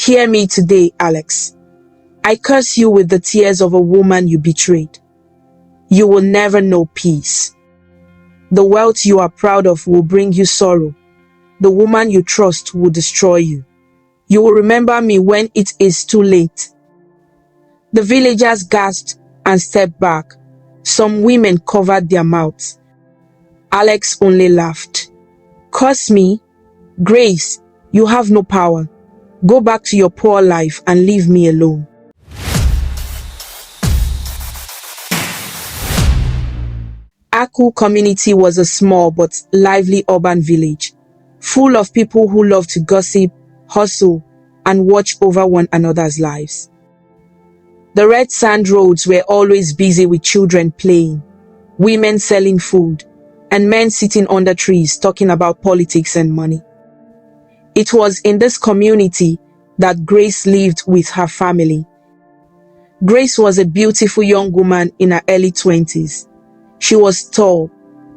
Hear me today, Alex. I curse you with the tears of a woman you betrayed. You will never know peace. The wealth you are proud of will bring you sorrow. The woman you trust will destroy you. You will remember me when it is too late. The villagers gasped and stepped back. Some women covered their mouths. Alex only laughed. Curse me? Grace, you have no power. Go back to your poor life and leave me alone. Aku community was a small but lively urban village, full of people who loved to gossip, hustle, and watch over one another's lives. The red sand roads were always busy with children playing, women selling food, and men sitting under trees talking about politics and money. It was in this community that Grace lived with her family. Grace was a beautiful young woman in her early 20s. She was tall,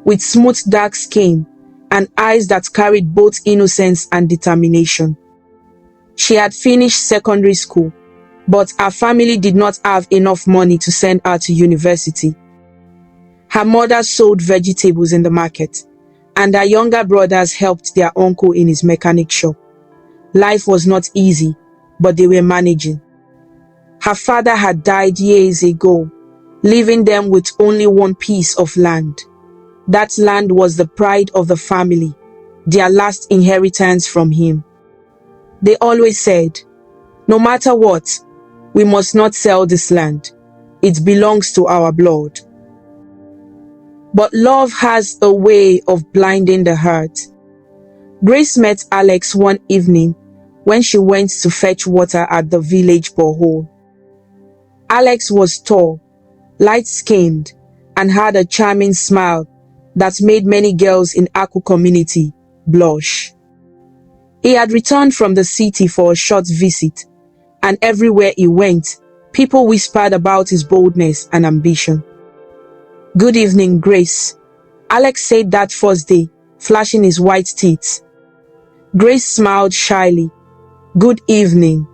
with smooth dark skin and eyes that carried both innocence and determination. She had finished secondary school, but her family did not have enough money to send her to university. Her mother sold vegetables in the market, and her younger brothers helped their uncle in his mechanic shop. Life was not easy, but they were managing. Her father had died years ago, leaving them with only one piece of land. That land was the pride of the family, their last inheritance from him. They always said, no matter what, we must not sell this land. It belongs to our blood. But love has a way of blinding the heart. Grace met Alex one evening when she went to fetch water at the village borehole. Alex was tall, light-skinned, and had a charming smile that made many girls in Aku community blush. He had returned from the city for a short visit, and everywhere he went, people whispered about his boldness and ambition. Good evening, Grace, Alex said that first day, flashing his white teeth. Grace smiled shyly. Good evening.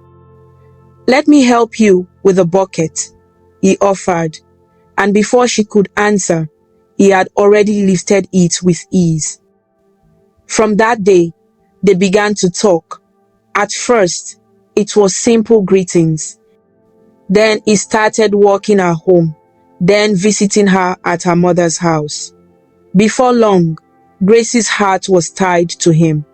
Let me help you with a bucket, he offered, and before she could answer, he had already lifted it with ease. From that day, they began to talk. At first, it was simple greetings. Then he started walking her home, then visiting her at her mother's house. Before long, Grace's heart was tied to him.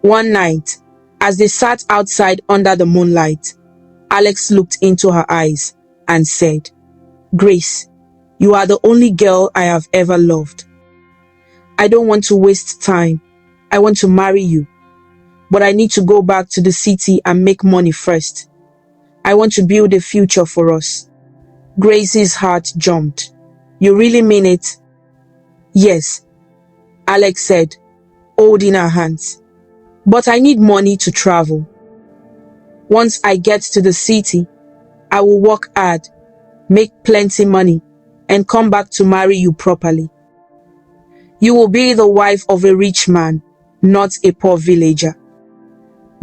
One night, as they sat outside under the moonlight, Alex looked into her eyes and said, Grace, you are the only girl I have ever loved. I don't want to waste time. I want to marry you. But I need to go back to the city and make money first. I want to build a future for us. Grace's heart jumped. You really mean it? Yes, Alex said, holding her hands. But I need money to travel. Once I get to the city, I will work hard, make plenty money, and come back to marry you properly. You will be the wife of a rich man, not a poor villager.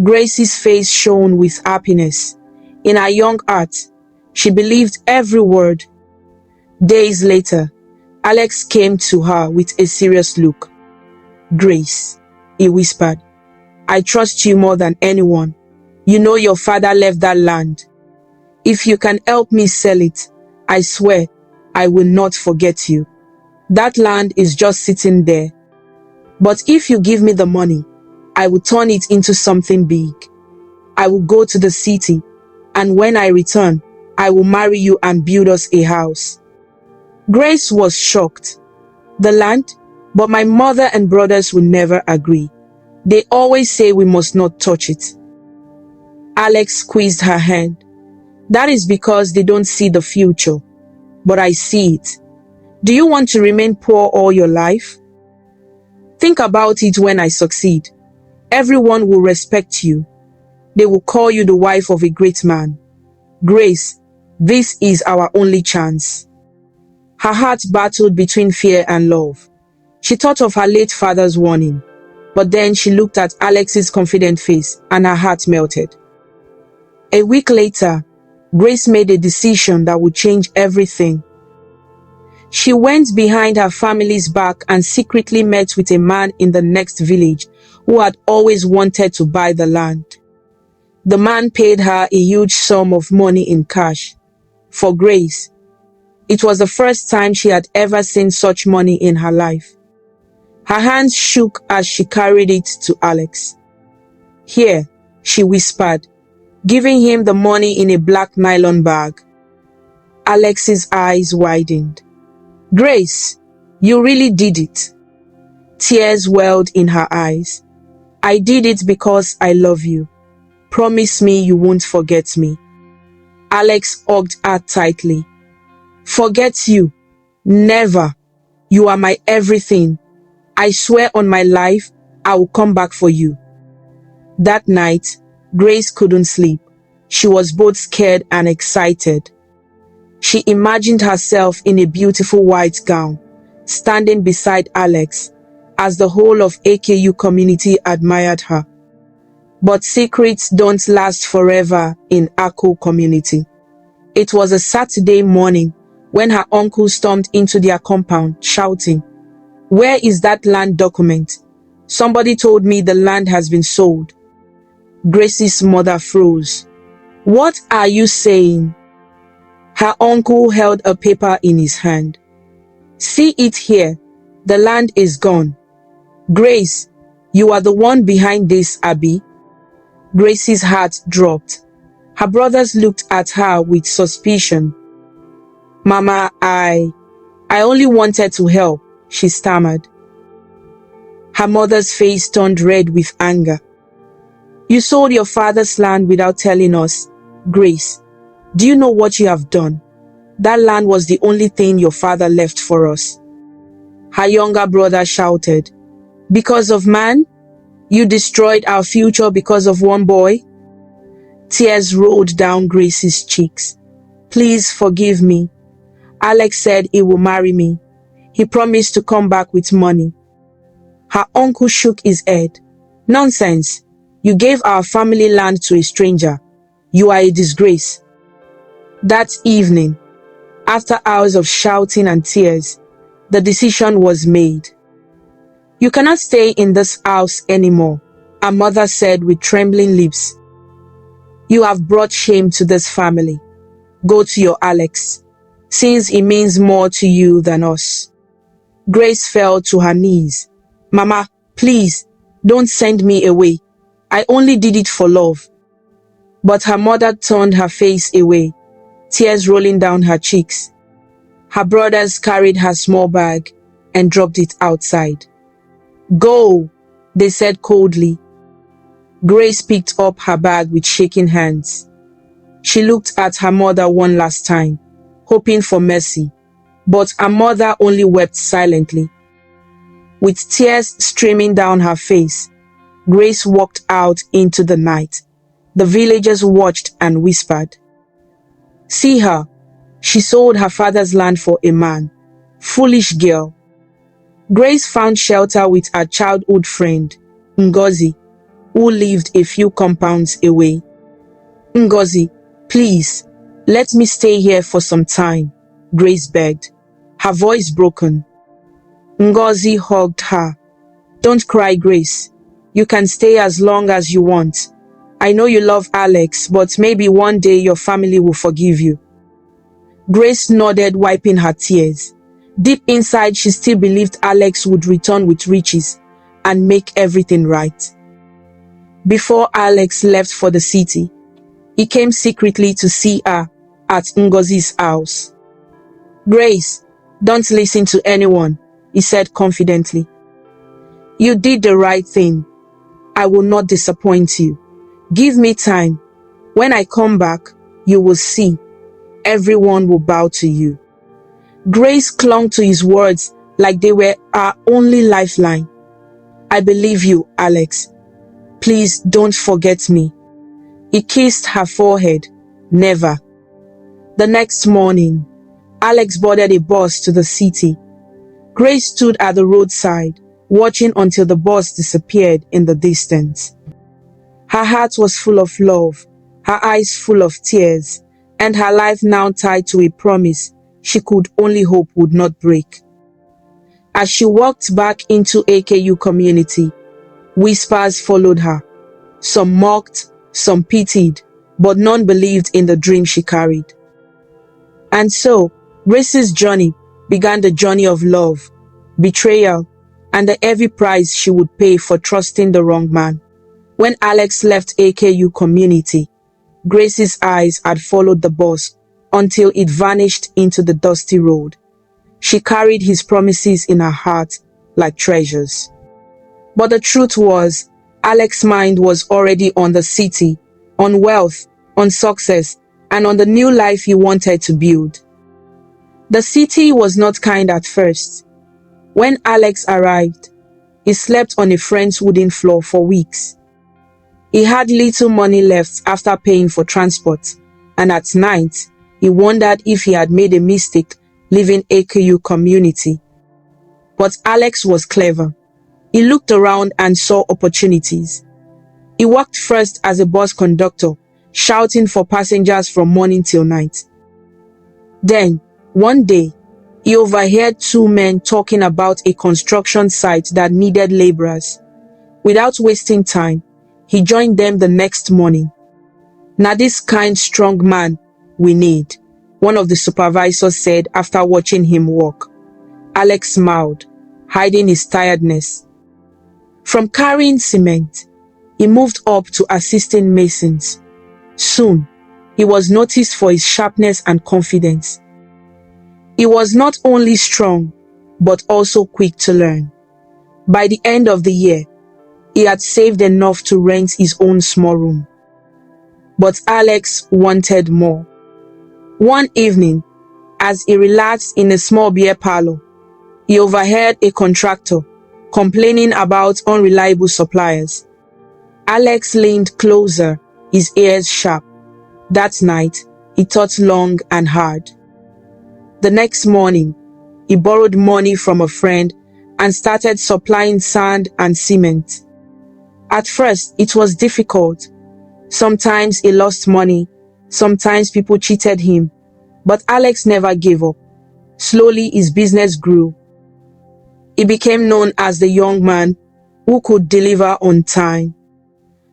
Grace's face shone with happiness. In her young heart, she believed every word. Days later, Alex came to her with a serious look. Grace, he whispered, I trust you more than anyone. You know your father left that land. If you can help me sell it, I swear I will not forget you. That land is just sitting there. But if you give me the money, I will turn it into something big. I will go to the city, and when I return, I will marry you and build us a house. Grace was shocked. The land? But my mother and brothers will never agree. They always say we must not touch it. Alex squeezed her hand. That is because they don't see the future. But I see it. Do you want to remain poor all your life? Think about it when I succeed. Everyone will respect you. They will call you the wife of a great man. Grace, this is our only chance. Her heart battled between fear and love. She thought of her late father's warning, but then she looked at Alex's confident face and her heart melted. A week later, Grace made a decision that would change everything. She went behind her family's back and secretly met with a man in the next village who had always wanted to buy the land. The man paid her a huge sum of money in cash. For Grace, it was the first time she had ever seen such money in her life. Her hands shook as she carried it to Alex. "Here," she whispered, giving him the money in a black nylon bag. Alex's eyes widened. "Grace, you really did it." Tears welled in her eyes. "I did it because I love you. Promise me you won't forget me." Alex hugged her tightly. "Forget you? Never. You are my everything. I swear on my life, I will come back for you." That night, Grace couldn't sleep. She was both scared and excited. She imagined herself in a beautiful white gown, standing beside Alex, as the whole of AKU community admired her. But secrets don't last forever in AKU community. It was a Saturday morning when her uncle stormed into their compound, shouting, "Where is that land document? Somebody told me the land has been sold." Grace's mother froze. "What are you saying?" Her uncle held a paper in his hand. "See it here. The land is gone. Grace, you are the one behind this, Abby." Grace's heart dropped. Her brothers looked at her with suspicion. "Mama, I only wanted to help," she stammered. Her mother's face turned red with anger. "You sold your father's land without telling us. Grace, do you know what you have done? That land was the only thing your father left for us." Her younger brother shouted, "Because of man? You destroyed our future because of one boy?" Tears rolled down Grace's cheeks. "Please forgive me. Alex said he will marry me. He promised to come back with money." Her uncle shook his head. "Nonsense. You gave our family land to a stranger. You are a disgrace." That evening, after hours of shouting and tears, the decision was made. "You cannot stay in this house anymore," her mother said with trembling lips. "You have brought shame to this family. Go to your Alex, since he means more to you than us." Grace fell to her knees. "Mama, please, don't send me away. I only did it for love." But her mother turned her face away, tears rolling down her cheeks. Her brothers carried her small bag and dropped it outside. "Go," they said coldly. Grace picked up her bag with shaking hands. She looked at her mother one last time, hoping for mercy, but her mother only wept silently. With tears streaming down her face, Grace walked out into the night. The villagers watched and whispered, "See her. She sold her father's land for a man. Foolish girl." Grace found shelter with her childhood friend, Ngozi, who lived a few compounds away. "Ngozi, please, let me stay here for some time," Grace begged, her voice broken. Ngozi hugged her. "Don't cry, Grace. You can stay as long as you want. I know you love Alex, but maybe one day your family will forgive you." Grace nodded, wiping her tears. Deep inside, she still believed Alex would return with riches and make everything right. Before Alex left for the city, he came secretly to see her at Ngozi's house. "Grace, don't listen to anyone," he said confidently. "You did the right thing. I will not disappoint you. Give me time. When I come back, you will see. Everyone will bow to you." Grace clung to his words like they were her only lifeline. "I believe you, Alex. Please don't forget me." He kissed her forehead. "Never." The next morning, Alex boarded a bus to the city. Grace stood at the roadside, watching until the bus disappeared in the distance. Her heart was full of love. her eyes full of tears, and her life now tied to a promise she could only hope would not break. As she walked back into AKU community, whispers followed her. Some mocked, some pitied, but none believed in the dream she carried. And so, Grace's journey began, the journey of love, betrayal, and the heavy price she would pay for trusting the wrong man. When Alex left AKU community, Grace's eyes had followed the bus until it vanished into the dusty road. She carried his promises in her heart like treasures. But the truth was, Alex's mind was already on the city, on wealth, on success, and on the new life he wanted to build. The city was not kind at first. When Alex arrived, he slept on a friend's wooden floor for weeks. He had little money left after paying for transport, and at night, he wondered if he had made a mistake leaving AKU community. But Alex was clever. He looked around and saw opportunities. He worked first as a bus conductor, shouting for passengers from morning till night. Then, one day, he overheard two men talking about a construction site that needed laborers. Without wasting time, he joined them the next morning. "Now this kind, strong man we need," one of the supervisors said after watching him work. Alex smiled, hiding his tiredness. From carrying cement, he moved up to assisting masons. Soon, he was noticed for his sharpness and confidence. He was not only strong, but also quick to learn. By the end of the year, he had saved enough to rent his own small room. But Alex wanted more. One evening, as he relaxed in a small beer parlor, he overheard a contractor complaining about unreliable suppliers. Alex leaned closer, his ears sharp. That night, he thought long and hard. The next morning, he borrowed money from a friend and started supplying sand and cement. At first, it was difficult. Sometimes he lost money, sometimes people cheated him, but Alex never gave up. Slowly, his business grew. He became known as the young man who could deliver on time.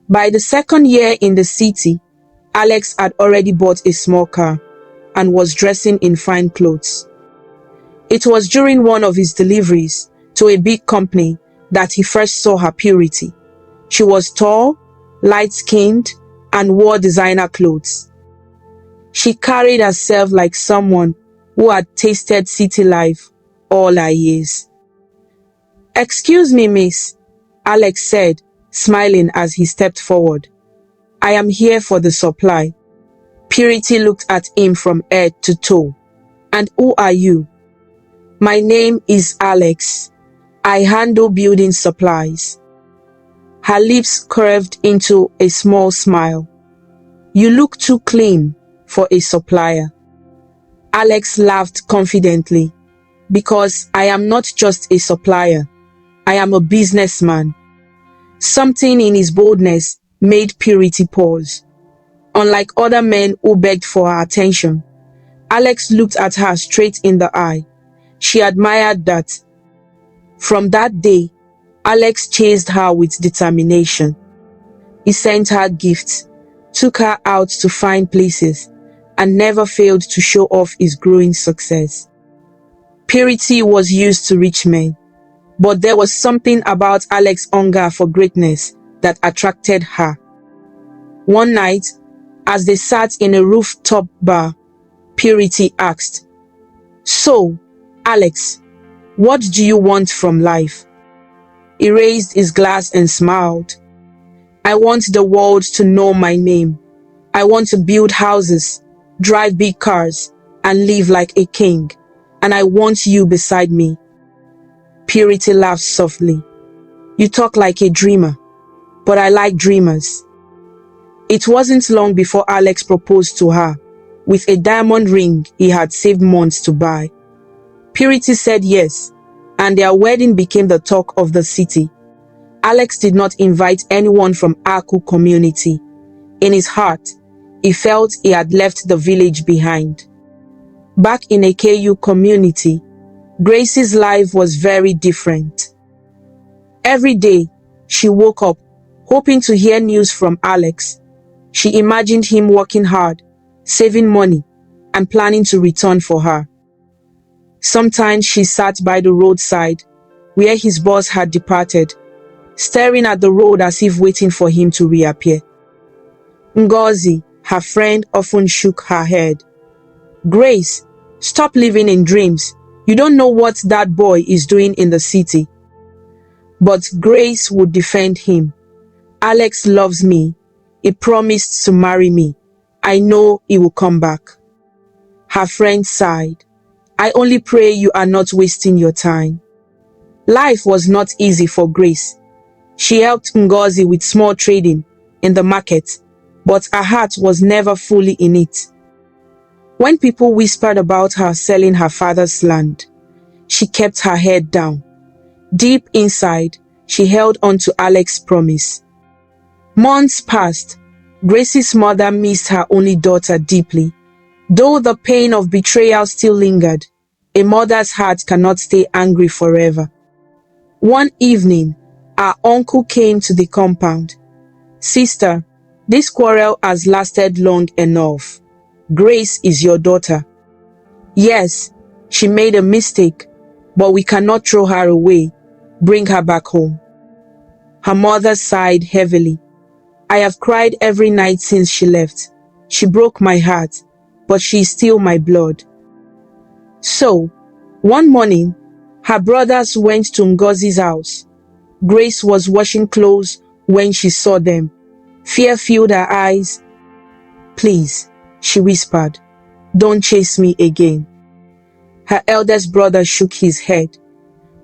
By the second year in the city, Alex had already bought a small car and was dressing in fine clothes. It was during one of his deliveries to a big company that he first saw her purity. She was tall, light-skinned, and wore designer clothes. She carried herself like someone who had tasted city life all her years. "Excuse me, miss," Alex said, smiling as he stepped forward. "I am here for the supply." Purity looked at him from head to toe. "And who are you?" "My name is Alex. I handle building supplies." Her lips curved into a small smile. "You look too clean for a supplier." Alex laughed confidently. "Because I am not just a supplier. I am a businessman." Something in his boldness made Purity pause. Unlike other men who begged for her attention, Alex looked at her straight in the eye. She admired that. From that day, Alex chased her with determination. He sent her gifts, took her out to fine places, and never failed to show off his growing success. Purity was used to rich men, but there was something about Alex's hunger for greatness that attracted her. One night, as they sat in a rooftop bar, Purity asked, "So, Alex, what do you want from life?" He raised his glass and smiled. "I want the world to know my name. I want to build houses, drive big cars, and live like a king. And I want you beside me." Purity laughed softly. "You talk like a dreamer, but I like dreamers." It wasn't long before Alex proposed to her, with a diamond ring he had saved months to buy. Purity said yes, and their wedding became the talk of the city. Alex did not invite anyone from Aku community. In his heart, he felt he had left the village behind. Back in a KU community, Grace's life was very different. Every day, she woke up, hoping to hear news from Alex. She imagined him working hard, saving money, and planning to return for her. Sometimes she sat by the roadside, where his boss had departed, staring at the road as if waiting for him to reappear. Ngozi, her friend, often shook her head. "Grace, stop living in dreams. You don't know what that boy is doing in the city." But Grace would defend him. "Alex loves me. He promised to marry me. I know he will come back." Her friend sighed. "I only pray you are not wasting your time." Life was not easy for Grace. She helped Ngozi with small trading in the market, but her heart was never fully in it. When people whispered about her selling her father's land, she kept her head down. Deep inside, she held on to Alex's promise. Months passed. Grace's mother missed her only daughter deeply. Though the pain of betrayal still lingered, a mother's heart cannot stay angry forever. One evening, our uncle came to the compound. "Sister, this quarrel has lasted long enough. Grace is your daughter. Yes, she made a mistake, but we cannot throw her away. Bring her back home." Her mother sighed heavily. "I have cried every night since she left. She broke my heart, but she is still my blood." So, one morning, her brothers went to Ngozi's house. Grace was washing clothes when she saw them. Fear filled her eyes. "Please," she whispered, "don't chase me again." Her eldest brother shook his head.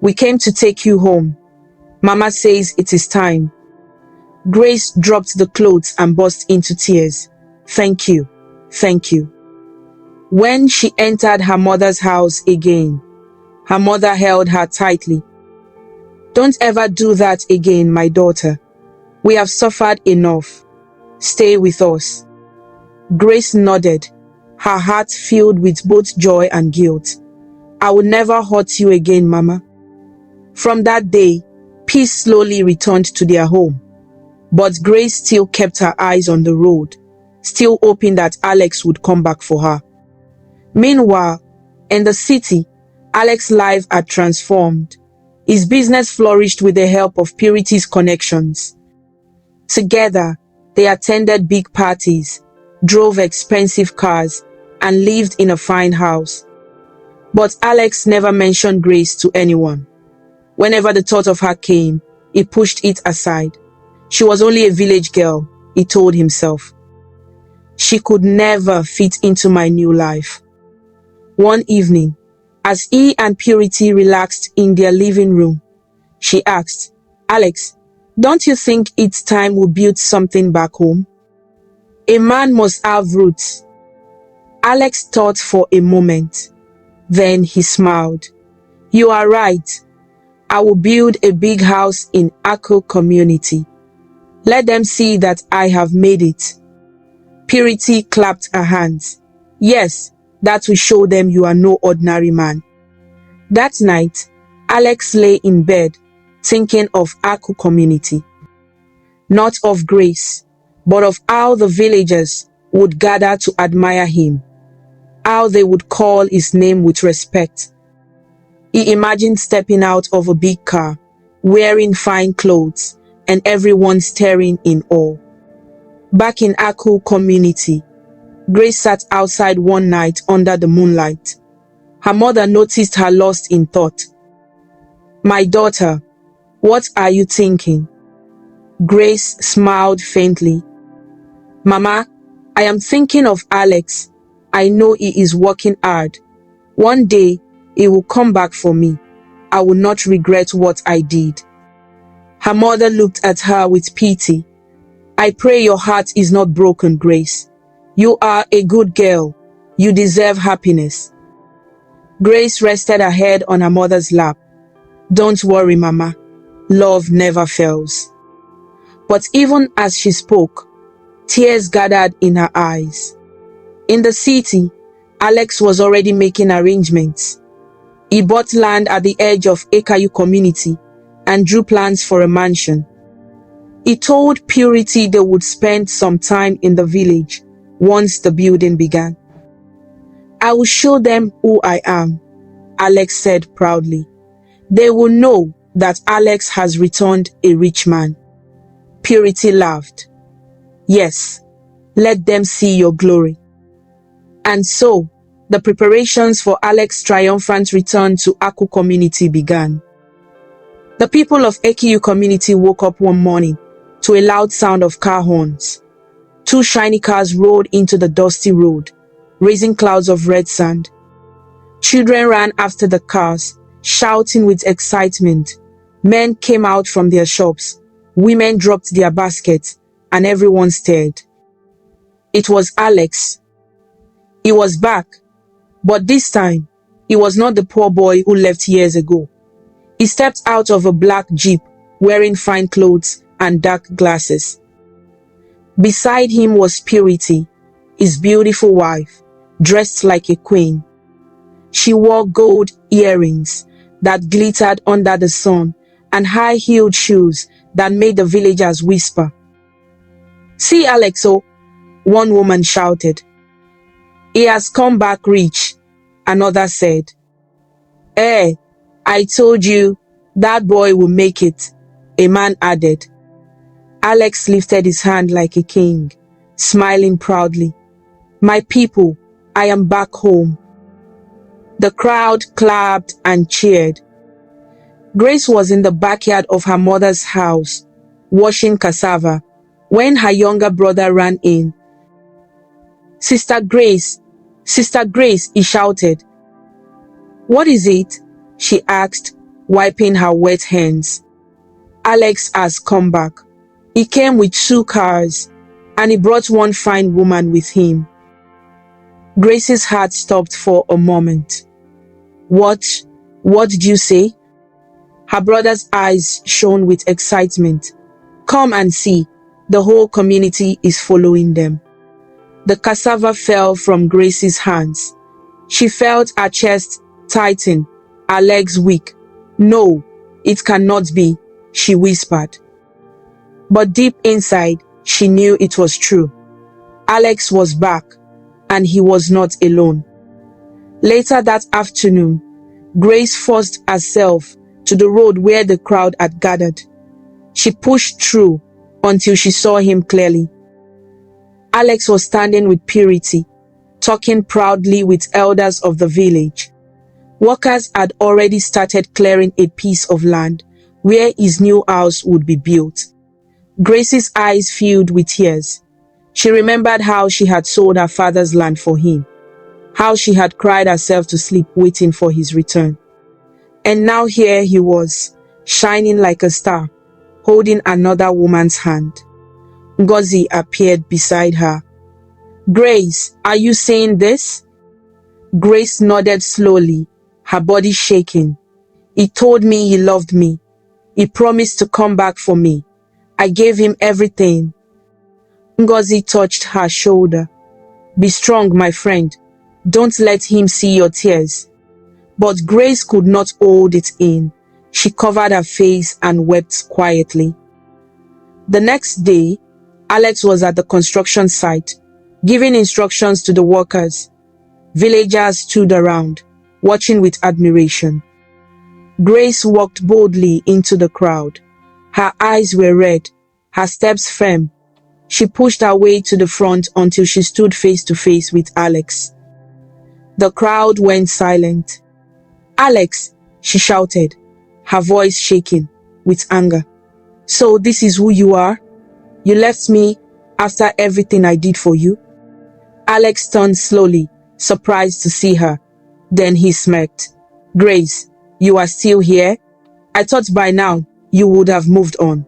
"We came to take you home. Mama says it is time." Grace dropped the clothes and burst into tears. "Thank you, thank you." When she entered her mother's house again, her mother held her tightly. "Don't ever do that again, my daughter. We have suffered enough. Stay with us." Grace nodded, her heart filled with both joy and guilt. "I will never hurt you again, Mama." From that day, peace slowly returned to their home. But Grace still kept her eyes on the road, still hoping that Alex would come back for her. Meanwhile, in the city, Alex's life had transformed. His business flourished with the help of Purity's connections. Together, they attended big parties, drove expensive cars, and lived in a fine house. But Alex never mentioned Grace to anyone. Whenever the thought of her came, he pushed it aside. She was only a village girl, he told himself. She could never fit into my new life. One evening, as he and Purity relaxed in their living room, she asked, "Alex, don't you think it's time we build something back home? A man must have roots." Alex thought for a moment. Then he smiled. "You are right. I will build a big house in Akko community. Let them see that I have made it." Purity clapped her hands. "Yes, that will show them you are no ordinary man." That night, Alex lay in bed, thinking of Akko community. Not of Grace, but of how the villagers would gather to admire him, how they would call his name with respect. He imagined stepping out of a big car, wearing fine clothes, and everyone staring in awe. Back in Akko community, Grace sat outside one night under the moonlight. Her mother noticed her lost in thought. "My daughter, what are you thinking?" Grace smiled faintly. "Mama, I am thinking of Alex. I know he is working hard. One day, he will come back for me. I will not regret what I did." Her mother looked at her with pity. "I pray your heart is not broken, Grace. You are a good girl. You deserve happiness." Grace rested her head on her mother's lap. "Don't worry, Mama. Love never fails." But even as she spoke, Tears gathered in her eyes. In the city, Alex was already making arrangements. He bought land at the edge of Akayu community and drew plans for a mansion. He told Purity they would spend some time in the village once the building began. "I will show them who I am," Alex said proudly. "They will know that Alex has returned a rich man." Purity laughed. "Yes, let them see your glory." And so, the preparations for Alex's triumphant return to Aku community began. The people of Akiyu community woke up one morning to a loud sound of car horns. 2 shiny cars rolled into the dusty road, raising clouds of red sand. Children ran after the cars, shouting with excitement. Men came out from their shops, women dropped their baskets, and everyone stared. It was Alex. He was back, but this time, he was not the poor boy who left years ago. He stepped out of a black jeep, wearing fine clothes and dark glasses. Beside him was Purity, his beautiful wife, dressed like a queen. She wore gold earrings that glittered under the sun and high-heeled shoes that made the villagers whisper. "See Alexo," one woman shouted. "He has come back rich," another said. I told you, that boy will make it," a man added. Alex lifted his hand like a king, smiling proudly. "My people, I am back home." The crowd clapped and cheered. Grace was in the backyard of her mother's house, washing cassava, when her younger brother ran in. Sister Grace, he shouted. "What is it?" she asked, wiping her wet hands. "Alex has come back. He came with 2 cars, and he brought one fine woman with him." Grace's heart stopped for a moment. What did you say?" Her brother's eyes shone with excitement. "Come and see, the whole community is following them." The cassava fell from Grace's hands. She felt her chest tighten, her legs weak. "No, it cannot be," she whispered. But deep inside, she knew it was true. Alex was back, and he was not alone. Later that afternoon, Grace forced herself to the road where the crowd had gathered. She pushed through until she saw him clearly. Alex was standing with Purity, talking proudly with elders of the village. Workers had already started clearing a piece of land where his new house would be built. Grace's eyes filled with tears. She remembered how she had sold her father's land for him, how she had cried herself to sleep waiting for his return. And now here he was, shining like a star, holding another woman's hand. Ngozi appeared beside her. "Grace, are you saying this?" Grace nodded slowly, her body shaking. "He told me he loved me. He promised to come back for me. I gave him everything." Ngozi touched her shoulder. "Be strong, my friend. Don't let him see your tears." But Grace could not hold it in. She covered her face and wept quietly. The next day, Alex was at the construction site, giving instructions to the workers. Villagers stood around, watching with admiration. Grace walked boldly into the crowd. Her eyes were red, her steps firm. She pushed her way to the front until she stood face to face with Alex. The crowd went silent. "Alex," she shouted, her voice shaking with anger. "So this is who you are? You left me after everything I did for you?" Alex turned slowly, surprised to see her. Then he smirked. "Grace, you are still here? I thought by now you would have moved on."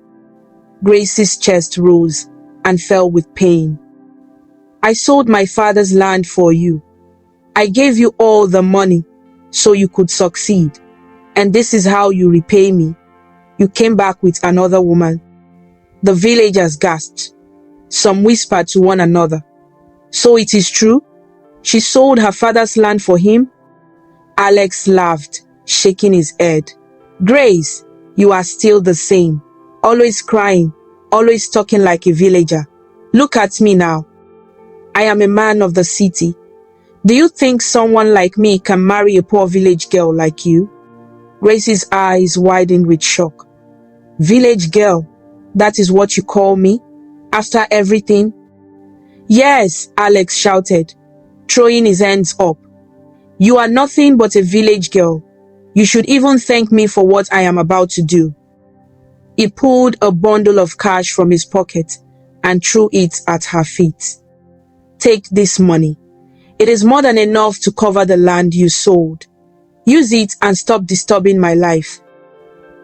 Grace's chest rose and fell with pain. "I sold my father's land for you. I gave you all the money so you could succeed. And this is how you repay me. You came back with another woman." The villagers gasped. Some whispered to one another, "So it is true? She sold her father's land for him?" Alex laughed, shaking his head. "Grace, you are still the same. Always crying, always talking like a villager. Look at me now. I am a man of the city. Do you think someone like me can marry a poor village girl like you?" Grace's eyes widened with shock. "Village girl, that is what you call me? After everything?" "Yes," Alex shouted, throwing his hands up. "You are nothing but a village girl. You should even thank me for what I am about to do." He pulled a bundle of cash from his pocket and threw it at her feet. "Take this money. It is more than enough to cover the land you sold. Use it and stop disturbing my life."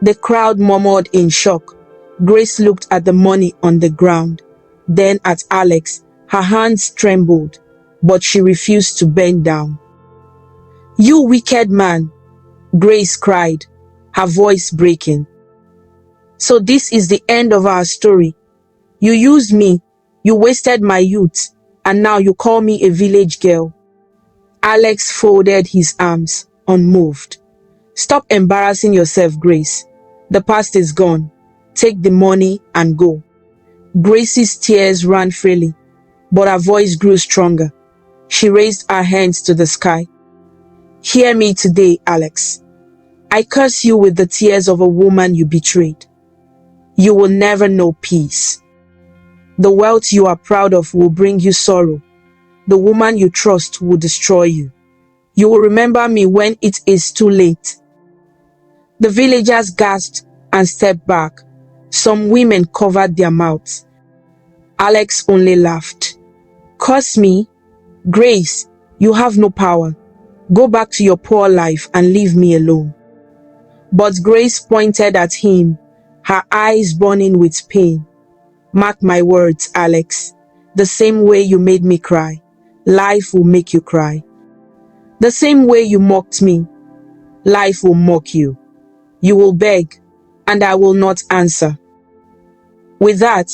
The crowd murmured in shock. Grace looked at the money on the ground, then at Alex. Her hands trembled, but she refused to bend down. "You wicked man," Grace cried, her voice breaking. "So this is the end of our story. You used me, you wasted my youth, and now you call me a village girl." Alex folded his arms, unmoved. "Stop embarrassing yourself, Grace. The past is gone. Take the money and go." Grace's tears ran freely, but her voice grew stronger. She raised her hands to the sky. "Hear me today, Alex. I curse you with the tears of a woman you betrayed. You will never know peace. The wealth you are proud of will bring you sorrow. The woman you trust will destroy you. You will remember me when it is too late." The villagers gasped and stepped back. Some women covered their mouths. Alex only laughed. "Curse me? Grace, you have no power. Go back to your poor life and leave me alone." But Grace pointed at him, her eyes burning with pain. "Mark my words, Alex. The same way you made me cry, life will make you cry. The same way you mocked me, life will mock you. You will beg, and I will not answer." With that,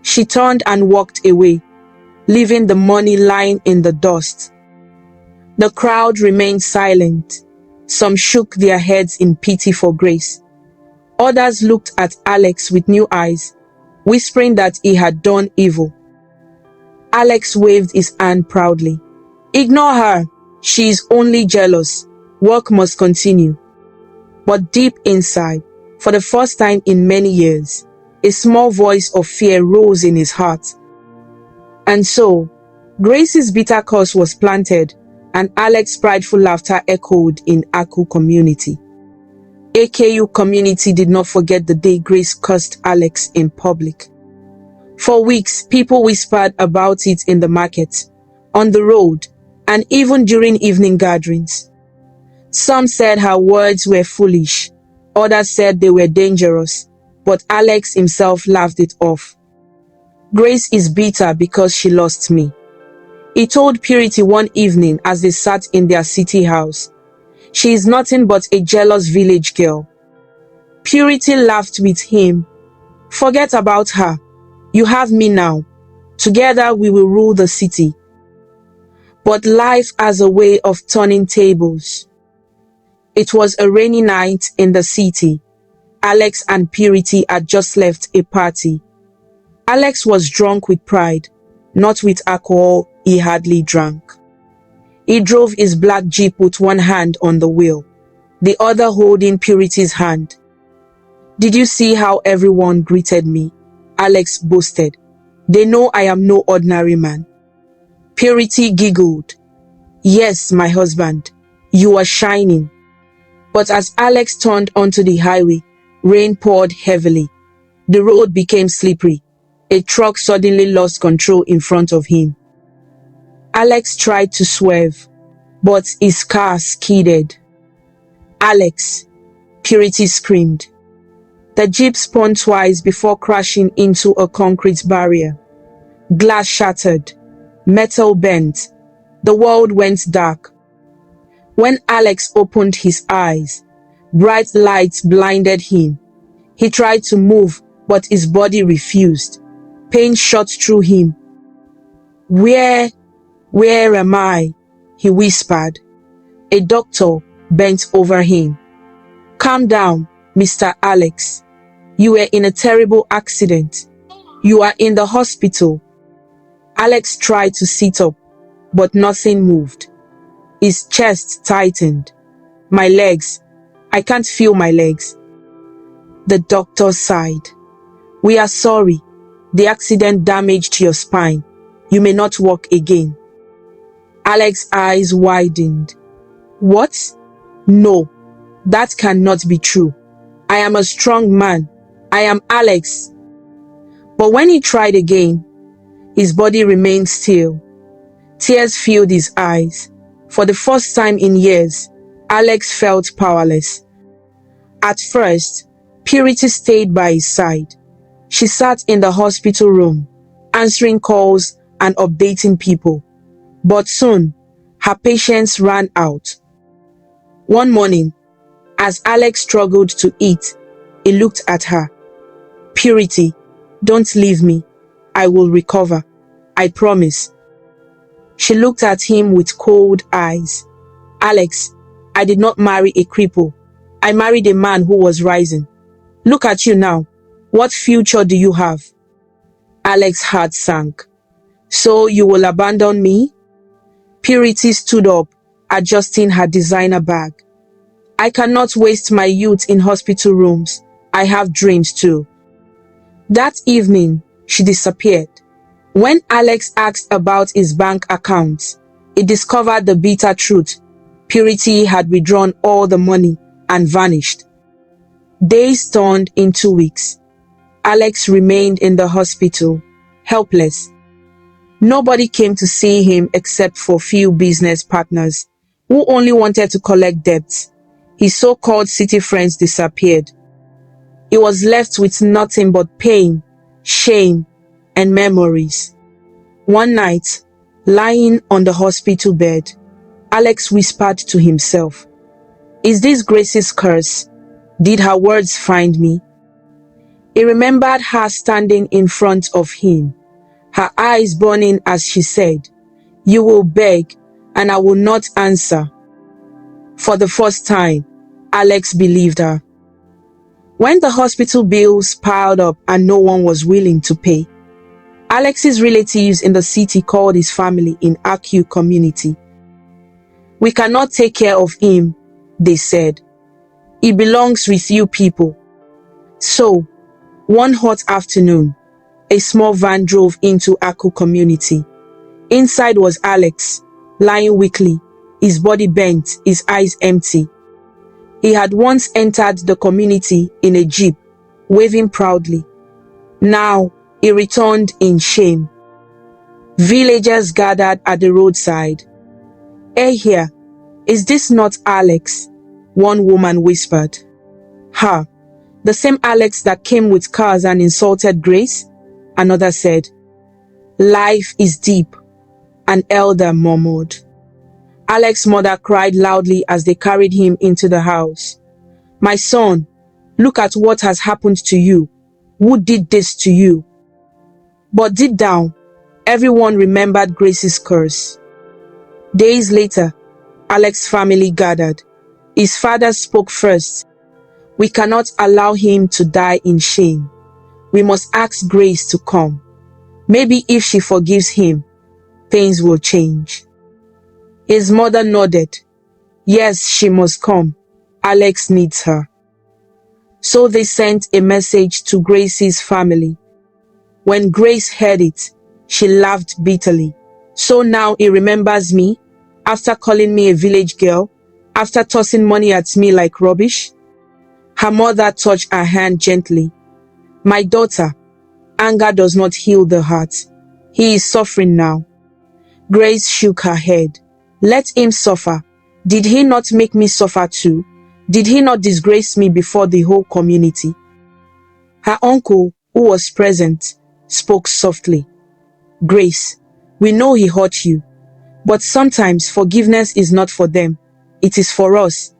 she turned and walked away, leaving the money lying in the dust. The crowd remained silent. Some shook their heads in pity for Grace. Others looked at Alex with new eyes, whispering that he had done evil. Alex waved his hand proudly. "Ignore her. She is only jealous. Work must continue." But deep inside, for the first time in many years, a small voice of fear rose in his heart. And so, Grace's bitter curse was planted, and Alex's prideful laughter echoed in AKU community. AKU community did not forget the day Grace cursed Alex in public. For weeks, people whispered about it in the market, on the road, and even during evening gatherings. Some said her words were foolish, others said they were dangerous, but Alex himself laughed it off. "Grace is bitter because she lost me," he told Purity one evening as they sat in their city house. "She is nothing but a jealous village girl." Purity laughed with him. "Forget about her. You have me now. Together we will rule the city." But life has a way of turning tables. It was a rainy night in the city. Alex and Purity had just left a party. Alex was drunk with pride, not with alcohol he hardly drank. He drove his black Jeep with one hand on the wheel, the other holding Purity's hand. "Did you see how everyone greeted me?" Alex boasted. "They know I am no ordinary man." Purity giggled. "Yes, my husband, you are shining." But as Alex turned onto the highway, rain poured heavily. The road became slippery. A truck suddenly lost control in front of him. Alex tried to swerve, but his car skidded. "Alex!" Purity screamed. The Jeep spun twice before crashing into a concrete barrier. Glass shattered. Metal bent. The world went dark. When Alex opened his eyes, bright lights blinded him. He tried to move, but his body refused. Pain shot through him. Where am I? He whispered. A doctor bent over him. Calm down, Mr. Alex. You were in a terrible accident. You are in the hospital. Alex tried to sit up, but nothing moved. His chest tightened. My legs. I can't feel my legs. The doctor sighed. We are sorry. The accident damaged your spine. You may not walk again. Alex's eyes widened. What? No, that cannot be true. I am a strong man. I am Alex. But when he tried again, his body remained still. Tears filled his eyes. For the first time in years, Alex felt powerless. At first, Purity stayed by his side. She sat in the hospital room, answering calls and updating people. But soon, her patience ran out. One morning, as Alex struggled to eat, he looked at her. Purity, don't leave me. I will recover. I promise. She looked at him with cold eyes. Alex, I did not marry a cripple. I married a man who was rising. Look at you now. What future do you have? Alex's heart sank. So you will abandon me? Purity stood up, adjusting her designer bag. I cannot waste my youth in hospital rooms. I have dreams too. That evening, she disappeared. When Alex asked about his bank accounts, he discovered the bitter truth. Purity had withdrawn all the money and vanished. Days turned into weeks. Alex remained in the hospital, helpless. Nobody came to see him except for few business partners who only wanted to collect debts. His so-called city friends disappeared. He was left with nothing but pain, shame, and memories. One night, lying on the hospital bed, Alex whispered to himself, Is this Grace's curse? Did her words find me? He remembered her standing in front of him, her eyes burning as she said, You will beg, and I will not answer. For the first time, Alex believed her. When the hospital bills piled up and no one was willing to pay, Alex's relatives in the city called his family in Acu community. We cannot take care of him, they said. He belongs with you people. So, one hot afternoon, a small van drove into Acu community. Inside was Alex, lying weakly, his body bent, his eyes empty. He had once entered the community in a jeep, waving proudly. Now, he returned in shame. Villagers gathered at the roadside. Hey here, is this not Alex? One woman whispered. Ha, the same Alex that came with cars and insulted Grace? Another said. Life is deep, an elder murmured. Alex's mother cried loudly as they carried him into the house. My son, look at what has happened to you. Who did this to you? But deep down, everyone remembered Grace's curse. Days later, Alex's family gathered. His father spoke first. We cannot allow him to die in shame. We must ask Grace to come. Maybe if she forgives him, things will change. His mother nodded. Yes, she must come. Alex needs her. So they sent a message to Grace's family. When Grace heard it, she laughed bitterly. So now he remembers me, after calling me a village girl, after tossing money at me like rubbish? Her mother touched her hand gently. My daughter, anger does not heal the heart. He is suffering now. Grace shook her head. Let him suffer. Did he not make me suffer too? Did he not disgrace me before the whole community? Her uncle, who was present, spoke softly. Grace, we know he hurt you, but sometimes forgiveness is not for them. It is for us.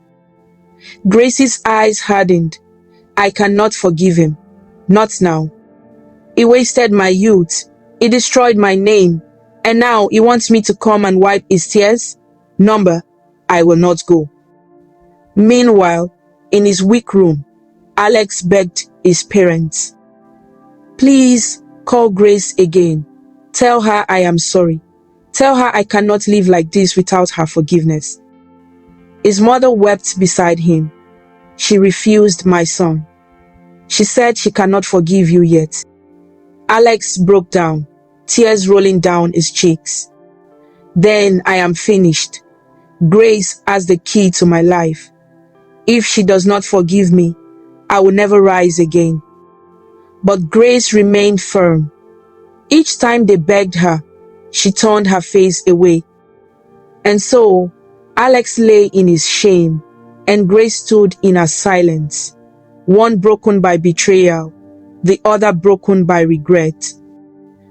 Grace's eyes hardened. I cannot forgive him. Not now. He wasted my youth. He destroyed my name. And now he wants me to come and wipe his tears? Number, I will not go. Meanwhile, in his weak room, Alex begged his parents. Please call Grace again. Tell her I am sorry. Tell her I cannot live like this without her forgiveness. His mother wept beside him. She refused, my son. She said she cannot forgive you yet. Alex broke down, tears rolling down his cheeks. Then I am finished. Grace has the key to my life. If she does not forgive me, I will never rise again. But Grace remained firm. Each time they begged her, she turned her face away. And so, Alex lay in his shame, and Grace stood in her silence, one broken by betrayal, the other broken by regret.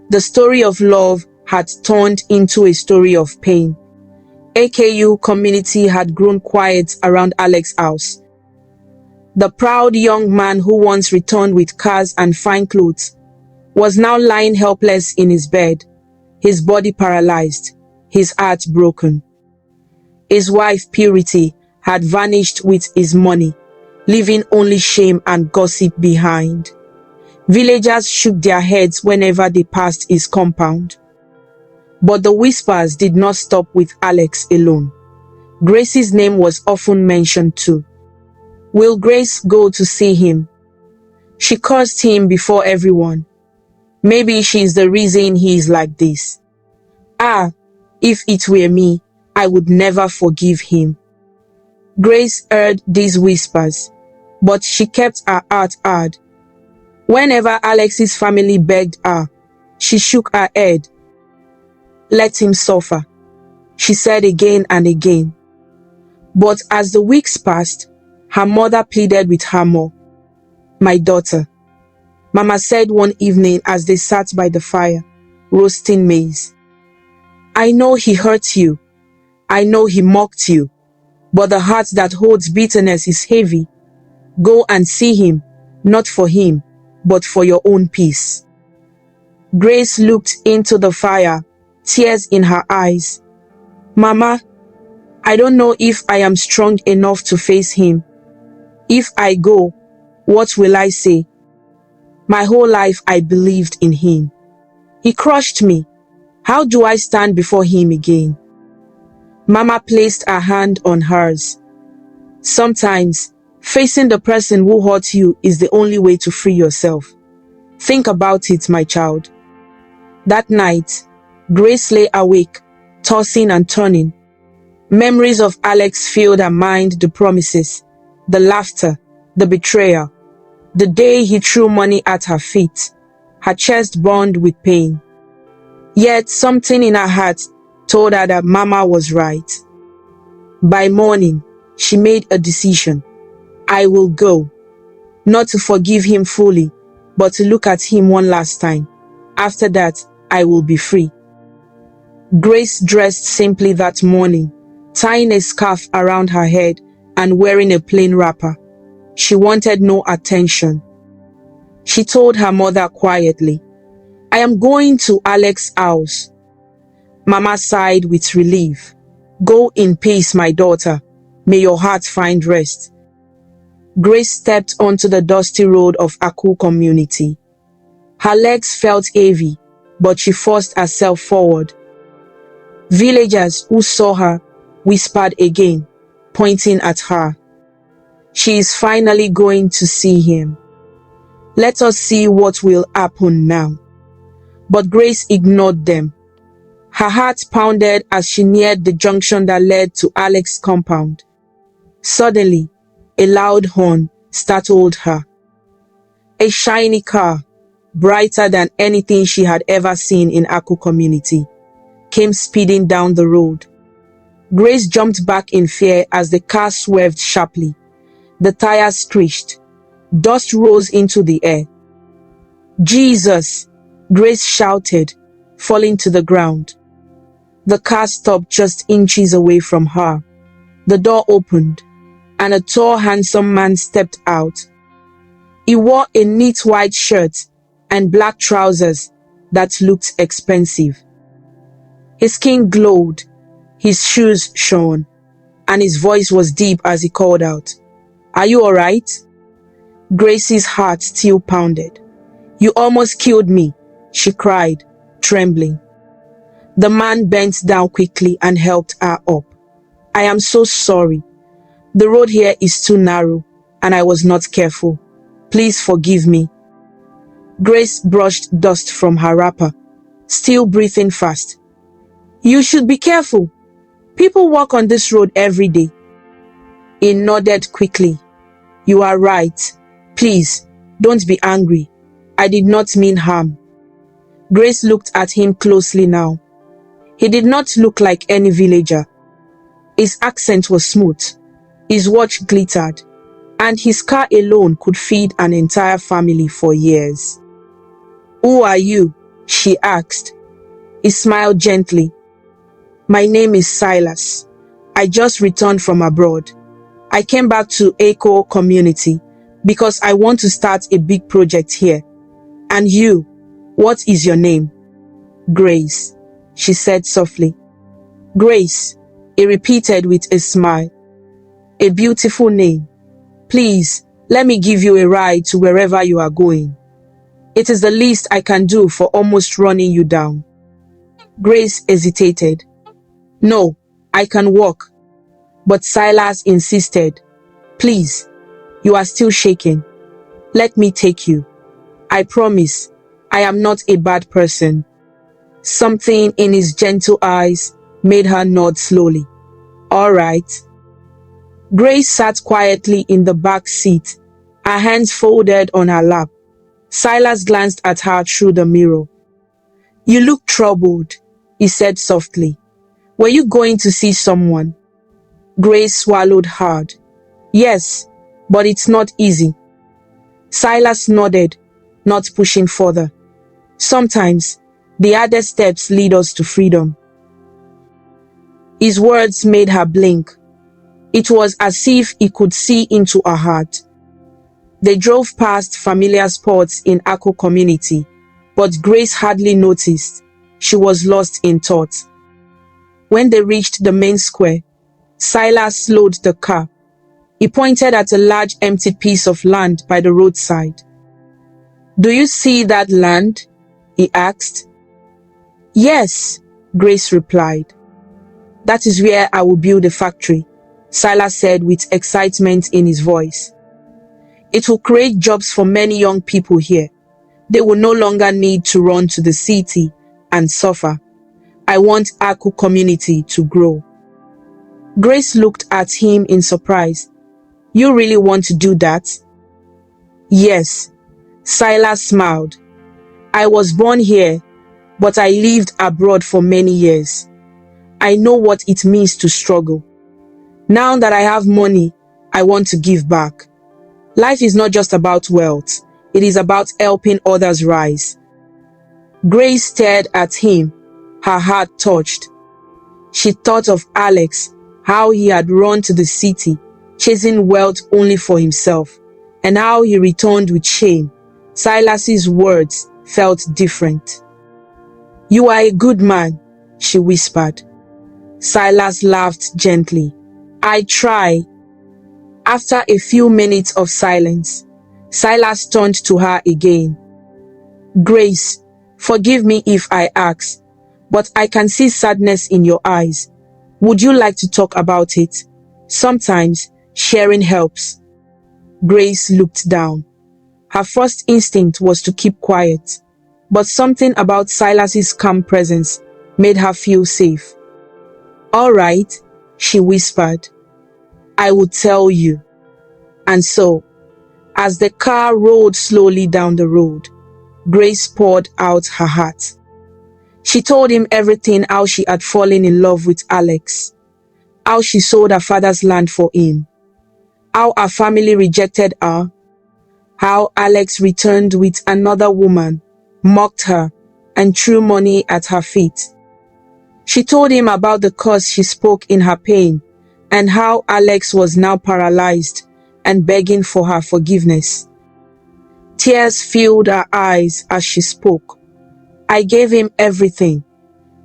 The story of love had turned into a story of pain. AKU community had grown quiet around Alex's house. The proud young man who once returned with cars and fine clothes was now lying helpless in his bed, his body paralyzed, his heart broken. His wife Purity had vanished with his money, leaving only shame and gossip behind. Villagers shook their heads whenever they passed his compound. But the whispers did not stop with Alex alone. Grace's name was often mentioned too. Will Grace go to see him? She cursed him before everyone. Maybe she is the reason he is like this. Ah, if it were me, I would never forgive him. Grace heard these whispers, but she kept her heart hard. Whenever Alex's family begged her, she shook her head. Let him suffer, she said again and again. But as the weeks passed, her mother pleaded with her more. My daughter, Mama said one evening as they sat by the fire, roasting maize. I know he hurt you. I know he mocked you. But the heart that holds bitterness is heavy. Go and see him, not for him, but for your own peace. Grace looked into the fire, tears in her eyes. Mama, I don't know if I am strong enough to face him. If I go, what will I say? My whole life I believed in him. He crushed me. How do I stand before him again? Mama placed her hand on hers. Sometimes, facing the person who hurt you is the only way to free yourself. Think about it, my child. That night, Grace lay awake, tossing and turning. Memories of Alex filled her mind, the promises, the laughter, the betrayal. The day he threw money at her feet, her chest burned with pain. Yet something in her heart told her that Mama was right. By morning, she made a decision. I will go, not to forgive him fully, but to look at him one last time. After that, I will be free. Grace dressed simply that morning, tying a scarf around her head and wearing a plain wrapper. She wanted no attention. She told her mother quietly, I am going to Alex's house. Mama sighed with relief. Go in peace, my daughter. May your heart find rest. Grace stepped onto the dusty road of Aku community. Her legs felt heavy, but she forced herself forward. Villagers who saw her whispered again, pointing at her. She is finally going to see him. Let us see what will happen now. But Grace ignored them. Her heart pounded as she neared the junction that led to Alex's compound. Suddenly, a loud horn startled her. A shiny car, brighter than anything she had ever seen in Aku community, came speeding down the road. Grace jumped back in fear as the car swerved sharply. The tires screeched. Dust rose into the air. Jesus! Grace shouted, falling to the ground. The car stopped just inches away from her. The door opened, and a tall, handsome man stepped out. He wore a neat white shirt and black trousers that looked expensive. His skin glowed, his shoes shone, and his voice was deep as he called out, "Are you alright?" Grace's heart still pounded. "You almost killed me," she cried, trembling. The man bent down quickly and helped her up. "I am so sorry. The road here is too narrow, and I was not careful. Please forgive me." Grace brushed dust from her wrapper, still breathing fast. "You should be careful. People walk on this road every day." He nodded quickly. "You are right. Please, don't be angry. I did not mean harm." Grace looked at him closely now. He did not look like any villager. His accent was smooth, his watch glittered, and his car alone could feed an entire family for years. "Who are you?" she asked. He smiled gently. "My name is Silas. I just returned from abroad. I came back to Echo community because I want to start a big project here. And you, what is your name?" "Grace," she said softly. "Grace," he repeated with a smile. "A beautiful name. Please, let me give you a ride to wherever you are going. It is the least I can do for almost running you down." Grace hesitated. "No, I can walk." But Silas insisted. "Please, you are still shaking. Let me take you. I promise, I am not a bad person." Something in his gentle eyes made her nod slowly. "All right." Grace sat quietly in the back seat, her hands folded on her lap. Silas glanced at her through the mirror. "You look troubled," he said softly. "Were you going to see someone?" Grace swallowed hard. "Yes, but it's not easy." Silas nodded, not pushing further. "Sometimes, the hardest steps lead us to freedom." His words made her blink. It was as if he could see into her heart. They drove past familiar spots in Akko community, but Grace hardly noticed. She was lost in thought. When they reached the main square, Silas slowed the car. He pointed at a large empty piece of land by the roadside. "Do you see that land?" he asked. "Yes," Grace replied. "That is where I will build a factory," Silas said with excitement in his voice. "It will create jobs for many young people here. They will no longer need to run to the city and suffer. I want Akko community to grow." Grace looked at him in surprise. "You really want to do that?" "Yes," Silas smiled. "I was born here, but I lived abroad for many years. I know what it means to struggle. Now that I have money, I want to give back. Life is not just about wealth, it is about helping others rise." Grace stared at him, her heart touched. She thought of Alex, how he had run to the city, chasing wealth only for himself, and how he returned with shame. Silas's words felt different. "You are a good man," she whispered. Silas laughed gently. "I try." After a few minutes of silence, Silas turned to her again. "Grace, forgive me if I ask, but I can see sadness in your eyes. Would you like to talk about it? Sometimes sharing helps." Grace looked down. Her first instinct was to keep quiet, but something about Silas's calm presence made her feel safe. "All right," she whispered. "I will tell you." And so, as the car rolled slowly down the road, Grace poured out her heart. She told him everything, how she had fallen in love with Alex, how she sold her father's land for him, how her family rejected her, how Alex returned with another woman, mocked her, and threw money at her feet. She told him about the curse she spoke in her pain, and how Alex was now paralyzed and begging for her forgiveness. Tears filled her eyes as she spoke. I gave him everything.